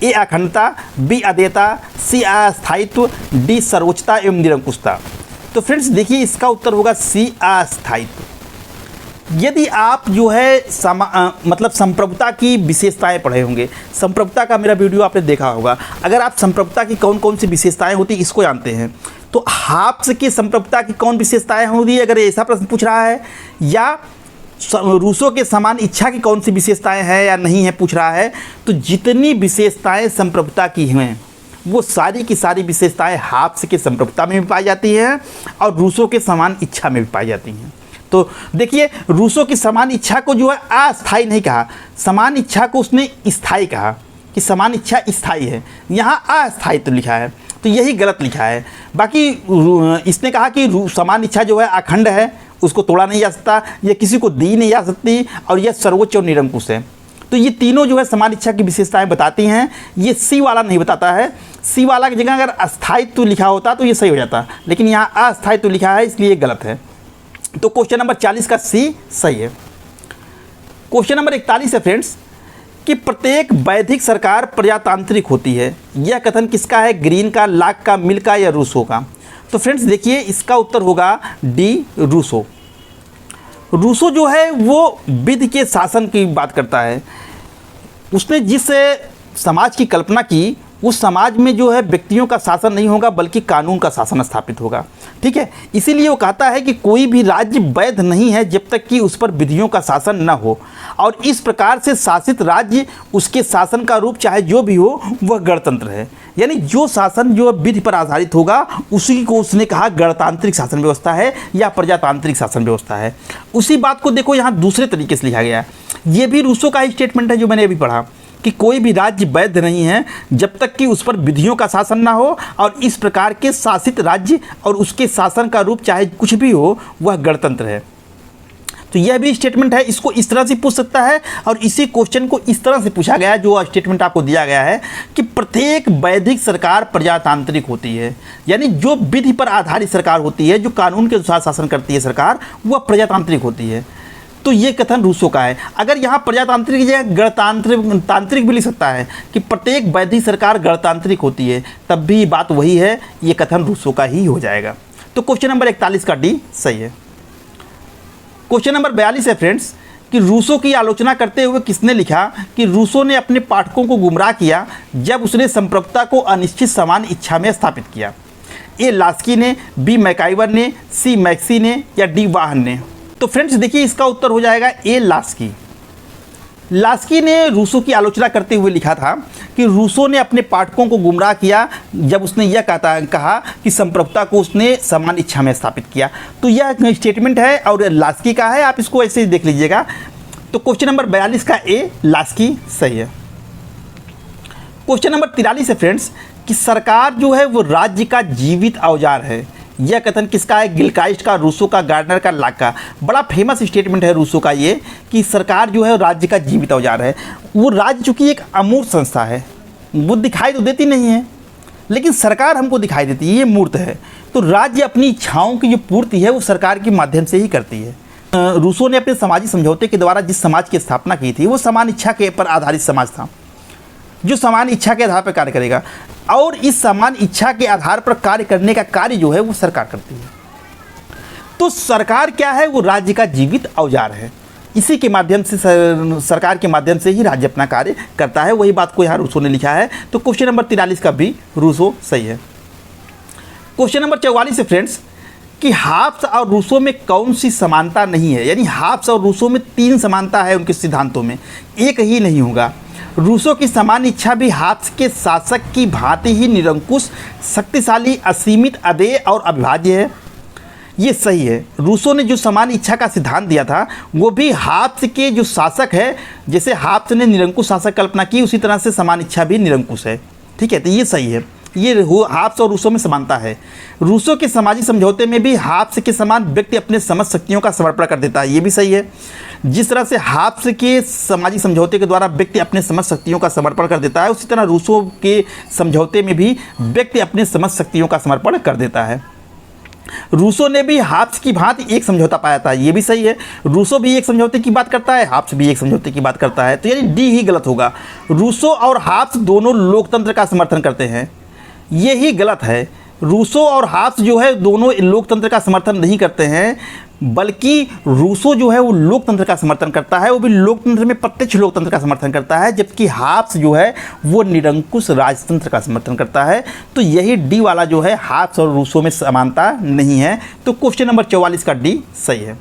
ए, अखंडता, बी, अद्वैता, सी, अस्थायित्व, डी, सर्वोच्चता एवं निरंकुशता। तो फ्रेंड्स देखिए इसका उत्तर होगा सी, अस्थायित्व। यदि आप जो है मतलब संप्रभुता की विशेषताएं पढ़े होंगे, संप्रभुता का मेरा वीडियो आपने देखा होगा। अगर आप संप्रभुता की कौन कौन सी विशेषताएं होती इसको जानते हैं, तो हाब्स की संप्रभुता की कौन विशेषताएं होती, अगर ऐसा प्रश्न पूछ रहा है, या रूसो के समान इच्छा की कौन सी विशेषताएं हैं या नहीं है पूछ रहा है, तो जितनी विशेषताएं संप्रभुता की हैं वो सारी की सारी विशेषताएं हाब्स के संप्रभुता में भी पाई जाती हैं और रूसो के समान इच्छा में भी पाई जाती हैं। तो देखिए रूसो की समान इच्छा को जो है अस्थायी नहीं कहा, समान इच्छा को उसने स्थायी कहा कि समान इच्छा स्थायी है, यहाँ अस्थायित्व लिखा है, तो यही गलत लिखा है। बाकी इसने कहा कि समान इच्छा जो है अखंड है, उसको तोड़ा नहीं जा सकता, यह किसी को दी नहीं जा सकती, और यह सर्वोच्च और निरंकुश है। तो ये तीनों जो है समान इच्छा की विशेषताएं बताती हैं। ये सी वाला नहीं बताता है, सी वाला की जगह अगर अस्थायित्व लिखा होता तो ये सही हो जाता, लेकिन यहाँ अस्थायित्व लिखा है इसलिए ये गलत है। तो क्वेश्चन नंबर 40 का सी सही है। क्वेश्चन नंबर 41 है फ्रेंड्स कि प्रत्येक वैधिक सरकार प्रजातांत्रिक होती है। यह कथन किसका है, ग्रीन का, लाक का, मिल का या रूसो का? तो फ्रेंड्स देखिए इसका उत्तर होगा डी, रूसो। रूसो जो है वो विधि के शासन की बात करता है। उसने जिस समाज की कल्पना की उस समाज में जो है व्यक्तियों का शासन नहीं होगा बल्कि कानून का शासन स्थापित होगा, ठीक है। इसीलिए वो कहता है कि कोई भी राज्य वैध नहीं है जब तक कि उस पर विधियों का शासन न हो, और इस प्रकार से शासित राज्य उसके शासन का रूप चाहे जो भी हो वह गणतंत्र है। यानी जो शासन जो विधि पर आधारित होगा उसी को उसने कहा गणतांत्रिक शासन व्यवस्था है या प्रजातांत्रिक शासन व्यवस्था है। उसी बात को देखो यहाँ दूसरे तरीके से लिखा गया है। ये भी रूसो का ही स्टेटमेंट है जो मैंने अभी पढ़ा कि कोई भी राज्य वैध नहीं है जब तक कि उस पर विधियों का शासन ना हो, और इस प्रकार के शासित राज्य और उसके शासन का रूप चाहे कुछ भी हो वह गणतंत्र है। तो यह भी स्टेटमेंट है, इसको इस तरह से पूछ सकता है, और इसी क्वेश्चन को इस तरह से पूछा गया है जो स्टेटमेंट आपको दिया गया है कि प्रत्येक वैधिक सरकार प्रजातांत्रिक होती है। यानी जो विधि पर आधारित सरकार होती है, जो कानून के अनुसार शासन करती है सरकार, वह प्रजातांत्रिक होती है। तो ये कथन रूसो का है। अगर यहाँ प्रजातांत्रिक की जगह गणतांत्रिक भी लिख सकता है कि प्रत्येक वैधिक सरकार गणतांत्रिक होती है, तब भी बात वही है, ये कथन रूसो का ही हो जाएगा। तो क्वेश्चन नंबर 41 का डी सही है। क्वेश्चन नंबर 42 है फ्रेंड्स कि रूसो की आलोचना करते हुए किसने लिखा कि रूसो ने अपने पाठकों को गुमराह किया जब उसने संप्रभुता को अनिश्चित समान इच्छा में स्थापित किया? ए लास्की ने, बी मैकाइवर ने, सी मैक्सी ने या डी वाहन ने? तो फ्रेंड्स देखिए इसका उत्तर हो जाएगा ए लास्की। लास्की ने रूसो की आलोचना करते हुए लिखा था कि रूसो ने अपने पाठकों को गुमराह किया जब उसने यह कहा कि संप्रभुता को उसने समान इच्छा में स्थापित किया। तो यह स्टेटमेंट है और लास्की का है, आप इसको ऐसे ही देख लीजिएगा। तो क्वेश्चन नंबर 42 का ए लास्की सही है। क्वेश्चन नंबर 43 है फ्रेंड्स कि सरकार जो है वो राज्य का जीवित औजार है। यह कथन किसका है, गिलक्राइस्ट का, रूसो का, गार्डनर का, लाक का? बड़ा फेमस स्टेटमेंट है रूसो का ये कि सरकार जो है राज्य का जीवित औजार है। वो राज्य चूँकि एक अमूर्त संस्था है, वो दिखाई तो देती नहीं है लेकिन सरकार हमको दिखाई देती है, ये मूर्त है। तो राज्य अपनी इच्छाओं की जो पूर्ति है वो सरकार के माध्यम से ही करती है। रूसो ने अपने सामाजिक समझौते के द्वारा जिस समाज की स्थापना की थी वो समान इच्छा के पर आधारित समाज था, जो समान इच्छा के आधार पर कार्य करेगा, और इस समान इच्छा के आधार पर कार्य करने का कार्य जो है वो सरकार करती है। तो सरकार क्या है, वो राज्य का जीवित औजार है। इसी के माध्यम से सरकार के माध्यम से ही राज्य अपना कार्य करता है। वही बात को यहाँ रूसो ने लिखा है। तो क्वेश्चन नंबर 43 का भी रूसो सही है। क्वेश्चन नंबर 44 है फ्रेंड्स कि हाब्स और रूसो में कौन सी समानता नहीं है? यानी हाब्स और रूसो में 3 समानता है उनके सिद्धांतों में, एक ही नहीं होगा। रूसो की समान इच्छा भी हाब्स के शासक की भांति ही निरंकुश, शक्तिशाली, असीमित, अदेय और अविभाज्य है। ये सही है। रूसो ने जो समान इच्छा का सिद्धांत दिया था वो भी हाब्स के जो शासक है, जैसे हाब्स ने निरंकुश शासक कल्पना की उसी तरह से समान इच्छा भी निरंकुश है, ठीक है। तो ये सही है, ये हाब्स और रूसो में समानता है। रूसो के सामाजिक समझौते में भी हाब्स के समान व्यक्ति अपने समझ शक्तियों का समर्पण कर देता है, ये भी सही है। जिस तरह से हाब्स के सामाजिक समझौते के द्वारा व्यक्ति अपने समझ शक्तियों का समर्पण कर देता है, उसी तरह रूसो के समझौते में भी व्यक्ति अपने समझ शक्तियों का समर्पण कर देता है। रूसो ने भी हाब्स की भांति एक समझौता पाया था, ये भी सही है। रूसो भी एक समझौते की बात करता है, हाब्स भी एक समझौते की बात करता है, तो यानी डी ही गलत होगा। रूसो और हाब्स दोनों लोकतंत्र का समर्थन करते हैं, ये ही गलत है। रूसो और हाब्स जो है दोनों लोकतंत्र का समर्थन नहीं करते हैं, बल्कि रूसो जो है वो लोकतंत्र का समर्थन करता है, वो भी लोकतंत्र में प्रत्यक्ष लोकतंत्र का समर्थन करता है, जबकि हाब्स जो है वो निरंकुश राजतंत्र का समर्थन करता है। तो यही डी वाला जो है हाब्स और रूसो में समानता नहीं है। तो क्वेश्चन नंबर 44 का डी सही है।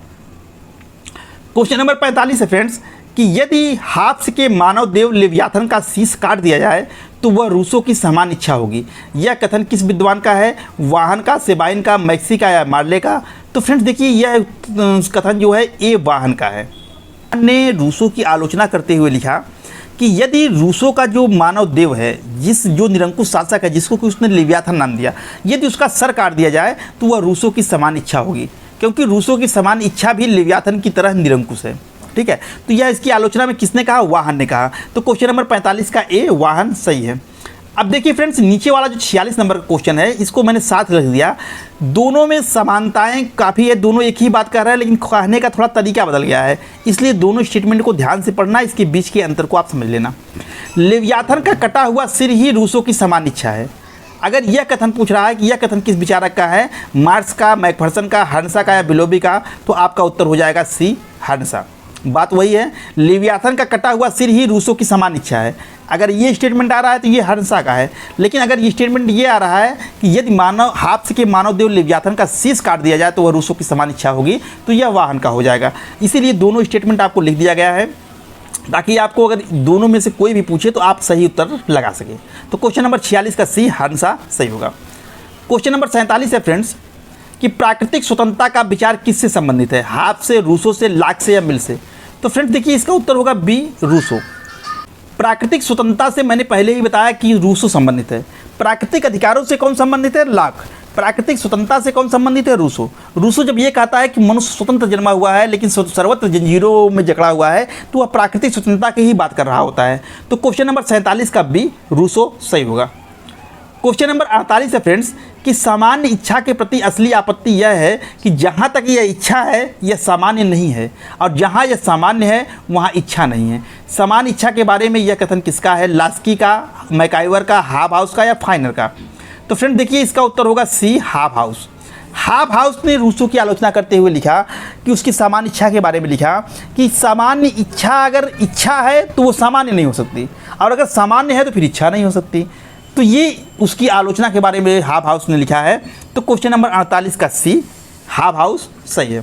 क्वेश्चन नंबर 45 है फ्रेंड्स कि यदि हाब्स के मानव देव लेवियाथन का शीश काट दिया जाए तो वह रूसो की समान इच्छा होगी। यह कथन किस विद्वान का है? वाहन का, सेबाइन का, मैक्सी का या मार्ले का? तो फ्रेंड्स देखिए यह कथन जो है ए वाहन का है। ने रूसो की आलोचना करते हुए लिखा कि यदि रूसो का जो मानव देव है, जो निरंकुश शासक है, जिसको कि उसने लेवियाथन नाम दिया, यदि उसका सर काट दिया जाए तो वह रूसो की समान इच्छा होगी, क्योंकि रूसो की समान इच्छा भी लेवियाथन की तरह निरंकुश है। ठीक है, तो यह इसकी आलोचना में किसने कहा? वाहन ने कहा। तो क्वेश्चन नंबर 45 का ए वाहन सही है। अब देखिए फ्रेंड्स, नीचे वाला जो 46 नंबर का क्वेश्चन है, इसको मैंने साथ रख दिया। दोनों में समानताएं काफ़ी है, दोनों एक ही बात कर रहे हैं, लेकिन कहने का थोड़ा तरीका बदल गया है, इसलिए दोनों स्टेटमेंट को ध्यान से पढ़ना, इसके बीच के अंतर को आप समझ लेना। लेवियाथन का कटा हुआ सिर ही रूसो की समान इच्छा है। अगर यह कथन पूछ रहा है कि यह कथन किस विचारक का है, मार्क्स का, मैकफर्सन का, हर्नसा का या बिलोबी का, तो आपका उत्तर हो जाएगा सी, हर्नसा। बात वही है, लेवियाथन का कटा हुआ सिर ही रूसो की समान इच्छा है। अगर ये स्टेटमेंट आ रहा है तो ये हर्नसा का है, लेकिन अगर ये स्टेटमेंट ये आ रहा है कि यदि हाब्स के मानव देव लेवियाथन का शीश काट दिया जाए तो वह रूसो की समान इच्छा होगी, तो यह वाहन का हो जाएगा। इसीलिए दोनों स्टेटमेंट आपको लिख दिया गया है, ताकि आपको अगर दोनों में से कोई भी पूछे तो आप सही उत्तर लगा सके। तो क्वेश्चन नंबर 46 का सी, हर्नसा सही होगा। क्वेश्चन नंबर 47 है फ्रेंड्स कि प्राकृतिक स्वतंत्रता का विचार किससे संबंधित है? हाब्स से, रूसो से, लाक से या मिल से? तो फ्रेंड्स देखिए इसका उत्तर होगा बी, रूसो। प्राकृतिक स्वतंत्रता से मैंने पहले ही बताया कि रूसो संबंधित है। प्राकृतिक अधिकारों से कौन संबंधित है? लाक। प्राकृतिक स्वतंत्रता से कौन संबंधित है? रूसो। रूसो जब ये कहता है कि मनुष्य स्वतंत्र जन्मा हुआ है लेकिन सर्वत्र जंजीरों में जकड़ा हुआ है, तो वह प्राकृतिक स्वतंत्रता की ही बात कर रहा होता है। तो क्वेश्चन नंबर 47 का बी, रूसो सही होगा। क्वेश्चन नंबर 48 है फ्रेंड्स कि सामान्य इच्छा के प्रति असली आपत्ति यह है कि जहाँ तक यह इच्छा है यह सामान्य नहीं है, और जहाँ यह सामान्य है वहाँ इच्छा नहीं है। समान इच्छा के बारे में यह कथन किसका है? लास्की का, मैकाइवर का, हाबहाउस का या फाइनर का? तो फ्रेंड देखिए इसका उत्तर होगा सी, हाबहाउस। हाबहाउस ने रूसो की आलोचना करते हुए लिखा कि उसकी सामान्य इच्छा के बारे में लिखा कि सामान्य इच्छा अगर इच्छा है तो वो सामान्य नहीं हो सकती, और अगर सामान्य है तो फिर इच्छा नहीं हो सकती। तो ये उसकी आलोचना के बारे में हाबहाउस ने लिखा है। तो क्वेश्चन नंबर 48 का सी, हाबहाउस सही है।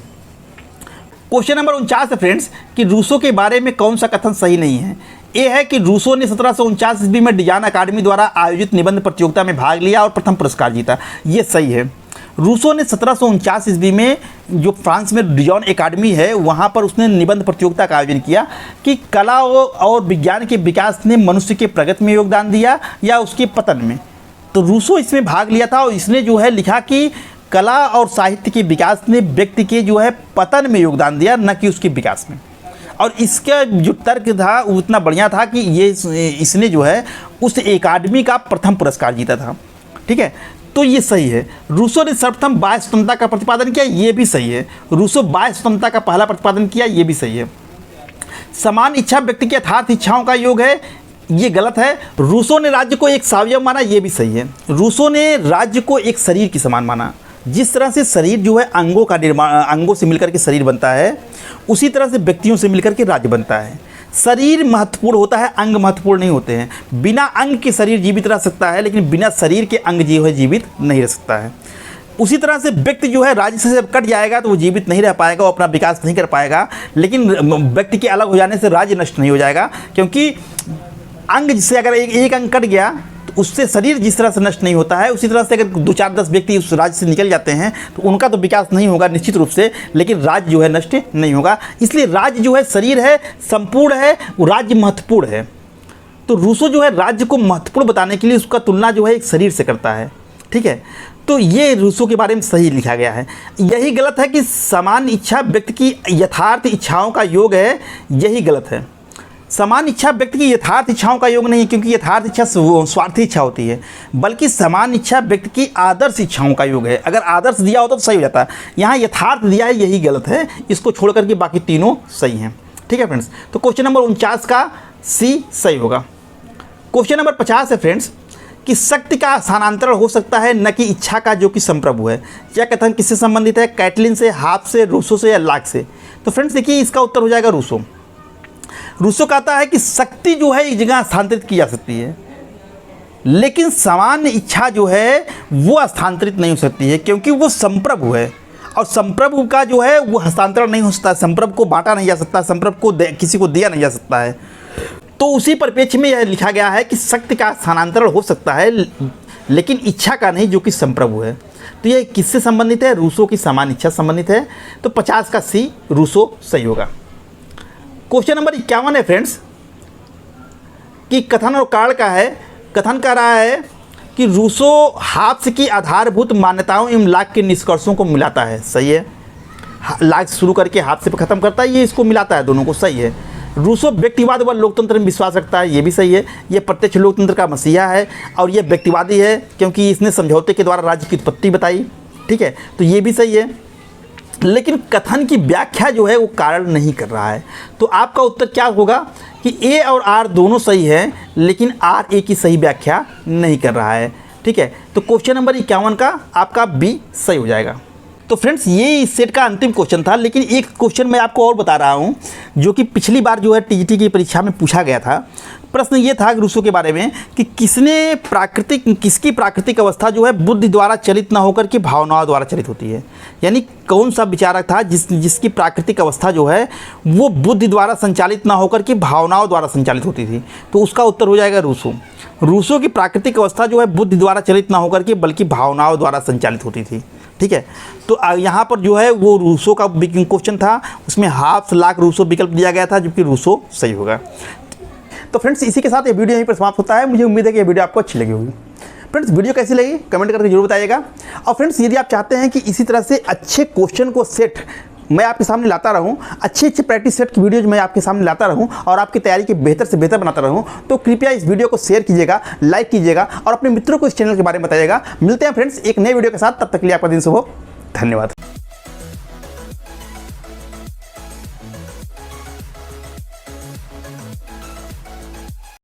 क्वेश्चन नंबर 49 है फ्रेंड्स कि रूसो के बारे में कौन सा कथन सही नहीं है? ए है कि रूसो ने 1749 ईस्वी में डिजान अकादमी द्वारा आयोजित निबंध प्रतियोगिता में भाग लिया और प्रथम पुरस्कार जीता। ये सही है। रूसो ने 1749 ईस्वी में जो फ्रांस में डिजान एकेडमी है वहाँ पर उसने निबंध प्रतियोगिता का आयोजन किया कि कला और विज्ञान के विकास ने मनुष्य के प्रगति में योगदान दिया या उसके पतन में। तो रूसो इसमें भाग लिया था और इसने जो है लिखा कि कला और साहित्य के विकास ने व्यक्ति के जो है पतन में योगदान दिया, न कि उसके विकास में। और इसका जो तर्क था वो इतना बढ़िया था कि इसने जो है उस एकेडमी का प्रथम पुरस्कार जीता था। ठीक है, तो ये सही है। रूसो ने सर्वप्रथम बाह्य स्वतंत्रता का प्रतिपादन किया, ये भी सही है। रूसो बाह्य स्वतंत्रता का पहला प्रतिपादन किया, ये भी सही है। समान इच्छा व्यक्ति की यथार्थ इच्छाओं का योग है, ये गलत है। रूसो ने राज्य को एक सावयव माना, ये भी सही है। रूसो ने राज्य को एक शरीर की समान माना। जिस तरह से शरीर जो है अंगों का निर्माण, अंगों से मिलकर के शरीर बनता है, उसी तरह से व्यक्तियों से मिलकर के राज्य बनता है। शरीर महत्वपूर्ण होता है, अंग महत्वपूर्ण नहीं होते हैं। बिना अंग के शरीर जीवित रह सकता है, लेकिन बिना शरीर के अंग जो है जीवित नहीं रह सकता है। उसी तरह से व्यक्ति जो है राज्य से जब कट जाएगा तो वो जीवित नहीं रह पाएगा, वो अपना विकास नहीं कर पाएगा। लेकिन व्यक्ति के अलग हो जाने से राज्य नष्ट नहीं हो जाएगा, क्योंकि अंग जिससे अगर एक अंग कट गया तो उससे शरीर जिस तरह से नष्ट नहीं होता है, उसी तरह से अगर 2, 4, 10 व्यक्ति उस राज्य से निकल जाते हैं तो उनका तो विकास नहीं होगा निश्चित रूप से, लेकिन राज्य जो है नष्ट नहीं होगा। इसलिए राज्य जो है शरीर है, संपूर्ण है, वो राज्य महत्वपूर्ण है। तो रूसो जो है राज्य को महत्वपूर्ण बताने के लिए उसका तुलना जो है एक शरीर से करता है। ठीक है, तो ये रूसो के बारे में सही लिखा गया है। यही गलत है कि समान इच्छा व्यक्ति की यथार्थ इच्छाओं का योग है, यही गलत है। समान इच्छा व्यक्ति की यथार्थ इच्छाओं का योग नहीं, क्योंकि यथार्थ इच्छा स्वार्थी इच्छा होती है, बल्कि समान इच्छा व्यक्ति की आदर्श इच्छाओं का योग है। अगर आदर्श दिया होता तो सही हो जाता, यहाँ यथार्थ दिया है, यही गलत है। इसको छोड़ करके बाकी तीनों सही हैं। ठीक है फ्रेंड्स, तो क्वेश्चन नंबर 49 का सी सही होगा। क्वेश्चन नंबर 50 है फ्रेंड्स कि शक्ति का स्थानांतरण हो सकता है, न कि इच्छा का, जो कि संप्रभु है। यह कथन किससे संबंधित है? कैटलिन से, हाफ से, रूसो से या लाक से? तो फ्रेंड्स देखिए, इसका उत्तर हो जाएगा रूसो। रूसो कहता है कि शक्ति जो है एक जगह स्थानांतरित की जा सकती है, लेकिन सामान्य इच्छा जो है वो स्थानांतरित नहीं हो सकती है, क्योंकि वो संप्रभु है, और संप्रभु का जो है वो हस्तांतरण नहीं हो सकता, संप्रभु को बांटा नहीं जा सकता, संप्रभु को किसी को दिया नहीं जा सकता है। तो उसी परिप्रेक्ष्य में यह लिखा गया है कि शक्ति का स्थानांतरण हो सकता है, लेकिन इच्छा का नहीं, जो कि संप्रभु है। तो यह किससे संबंधित है? रूसो की सामान्य इच्छा संबंधित है। तो 50 का सी रूसो सही होगा। क्वेश्चन नंबर 51 है फ्रेंड्स, कि कथन और कारण का है। कथन कर रहा है कि रूसो हाब्स की आधारभूत मान्यताओं एवं लाक के निष्कर्षों को मिलाता है। सही है। लाक शुरू करके हाब्स पे ख़त्म करता है, ये इसको मिलाता है दोनों को। सही है। रूसो व्यक्तिवाद व लोकतंत्र में विश्वास रखता है, ये भी सही है। ये प्रत्यक्ष लोकतंत्र का मसीहा है, और ये व्यक्तिवादी है क्योंकि इसने समझौते के द्वारा राज्य की उत्पत्ति बताई। ठीक है, तो ये भी सही है। लेकिन कथन की व्याख्या जो है वो कारण नहीं कर रहा है। तो आपका उत्तर क्या होगा कि ए और आर दोनों सही है, लेकिन आर ए की सही व्याख्या नहीं कर रहा है। ठीक है, तो क्वेश्चन नंबर 51 का आपका बी सही हो जाएगा। तो फ्रेंड्स ये इस सेट का अंतिम क्वेश्चन था, लेकिन एक क्वेश्चन मैं आपको और बता रहा हूँ, जो कि पिछली बार जो है टीजीटी की परीक्षा में पूछा गया था। प्रश्न ये था रूसो के बारे में कि किसकी प्राकृतिक अवस्था जो है बुद्धि द्वारा चलित न होकर के भावनाओं द्वारा चलित होती है। यानी कौन सा विचारक था जिसकी प्राकृतिक अवस्था जो है वो बुद्धि द्वारा संचालित ना होकर के भावनाओं द्वारा संचालित होती थी? तो उसका उत्तर हो जाएगा रूसो। रूसो की प्राकृतिक अवस्था जो है बुद्धि द्वारा चलित ना होकर के बल्कि भावनाओं द्वारा संचालित होती थी। ठीक है, तो यहाँ पर जो है वो रूसो का क्वेश्चन था, उसमें हाफ लाख रूसो विकल्प दिया गया था, जो कि रूसो सही होगा। तो फ्रेंड्स इसी के साथ ये वीडियो यहीं पर समाप्त होता है। मुझे उम्मीद है कि ये वीडियो आपको अच्छी लगी होगी। फ्रेंड्स वीडियो कैसी लगी कमेंट करके जरूर बताइएगा। और फ्रेंड्स यदि आप चाहते हैं कि इसी तरह से अच्छे क्वेश्चन को सेट मैं आपके सामने लाता रहूं, अच्छे प्रैक्टिस सेट की वीडियोज मैं आपके सामने लाता रहूं और आपकी तैयारी की बेहतर से बेहतर बनाता रहूं, तो कृपया इस वीडियो को शेयर कीजिएगा, लाइक कीजिएगा और अपने मित्रों को इस चैनल के बारे में बताइएगा। मिलते हैं फ्रेंड्स एक नए वीडियो के साथ, तब तक के लिए आपका दिन शुभ हो। धन्यवाद।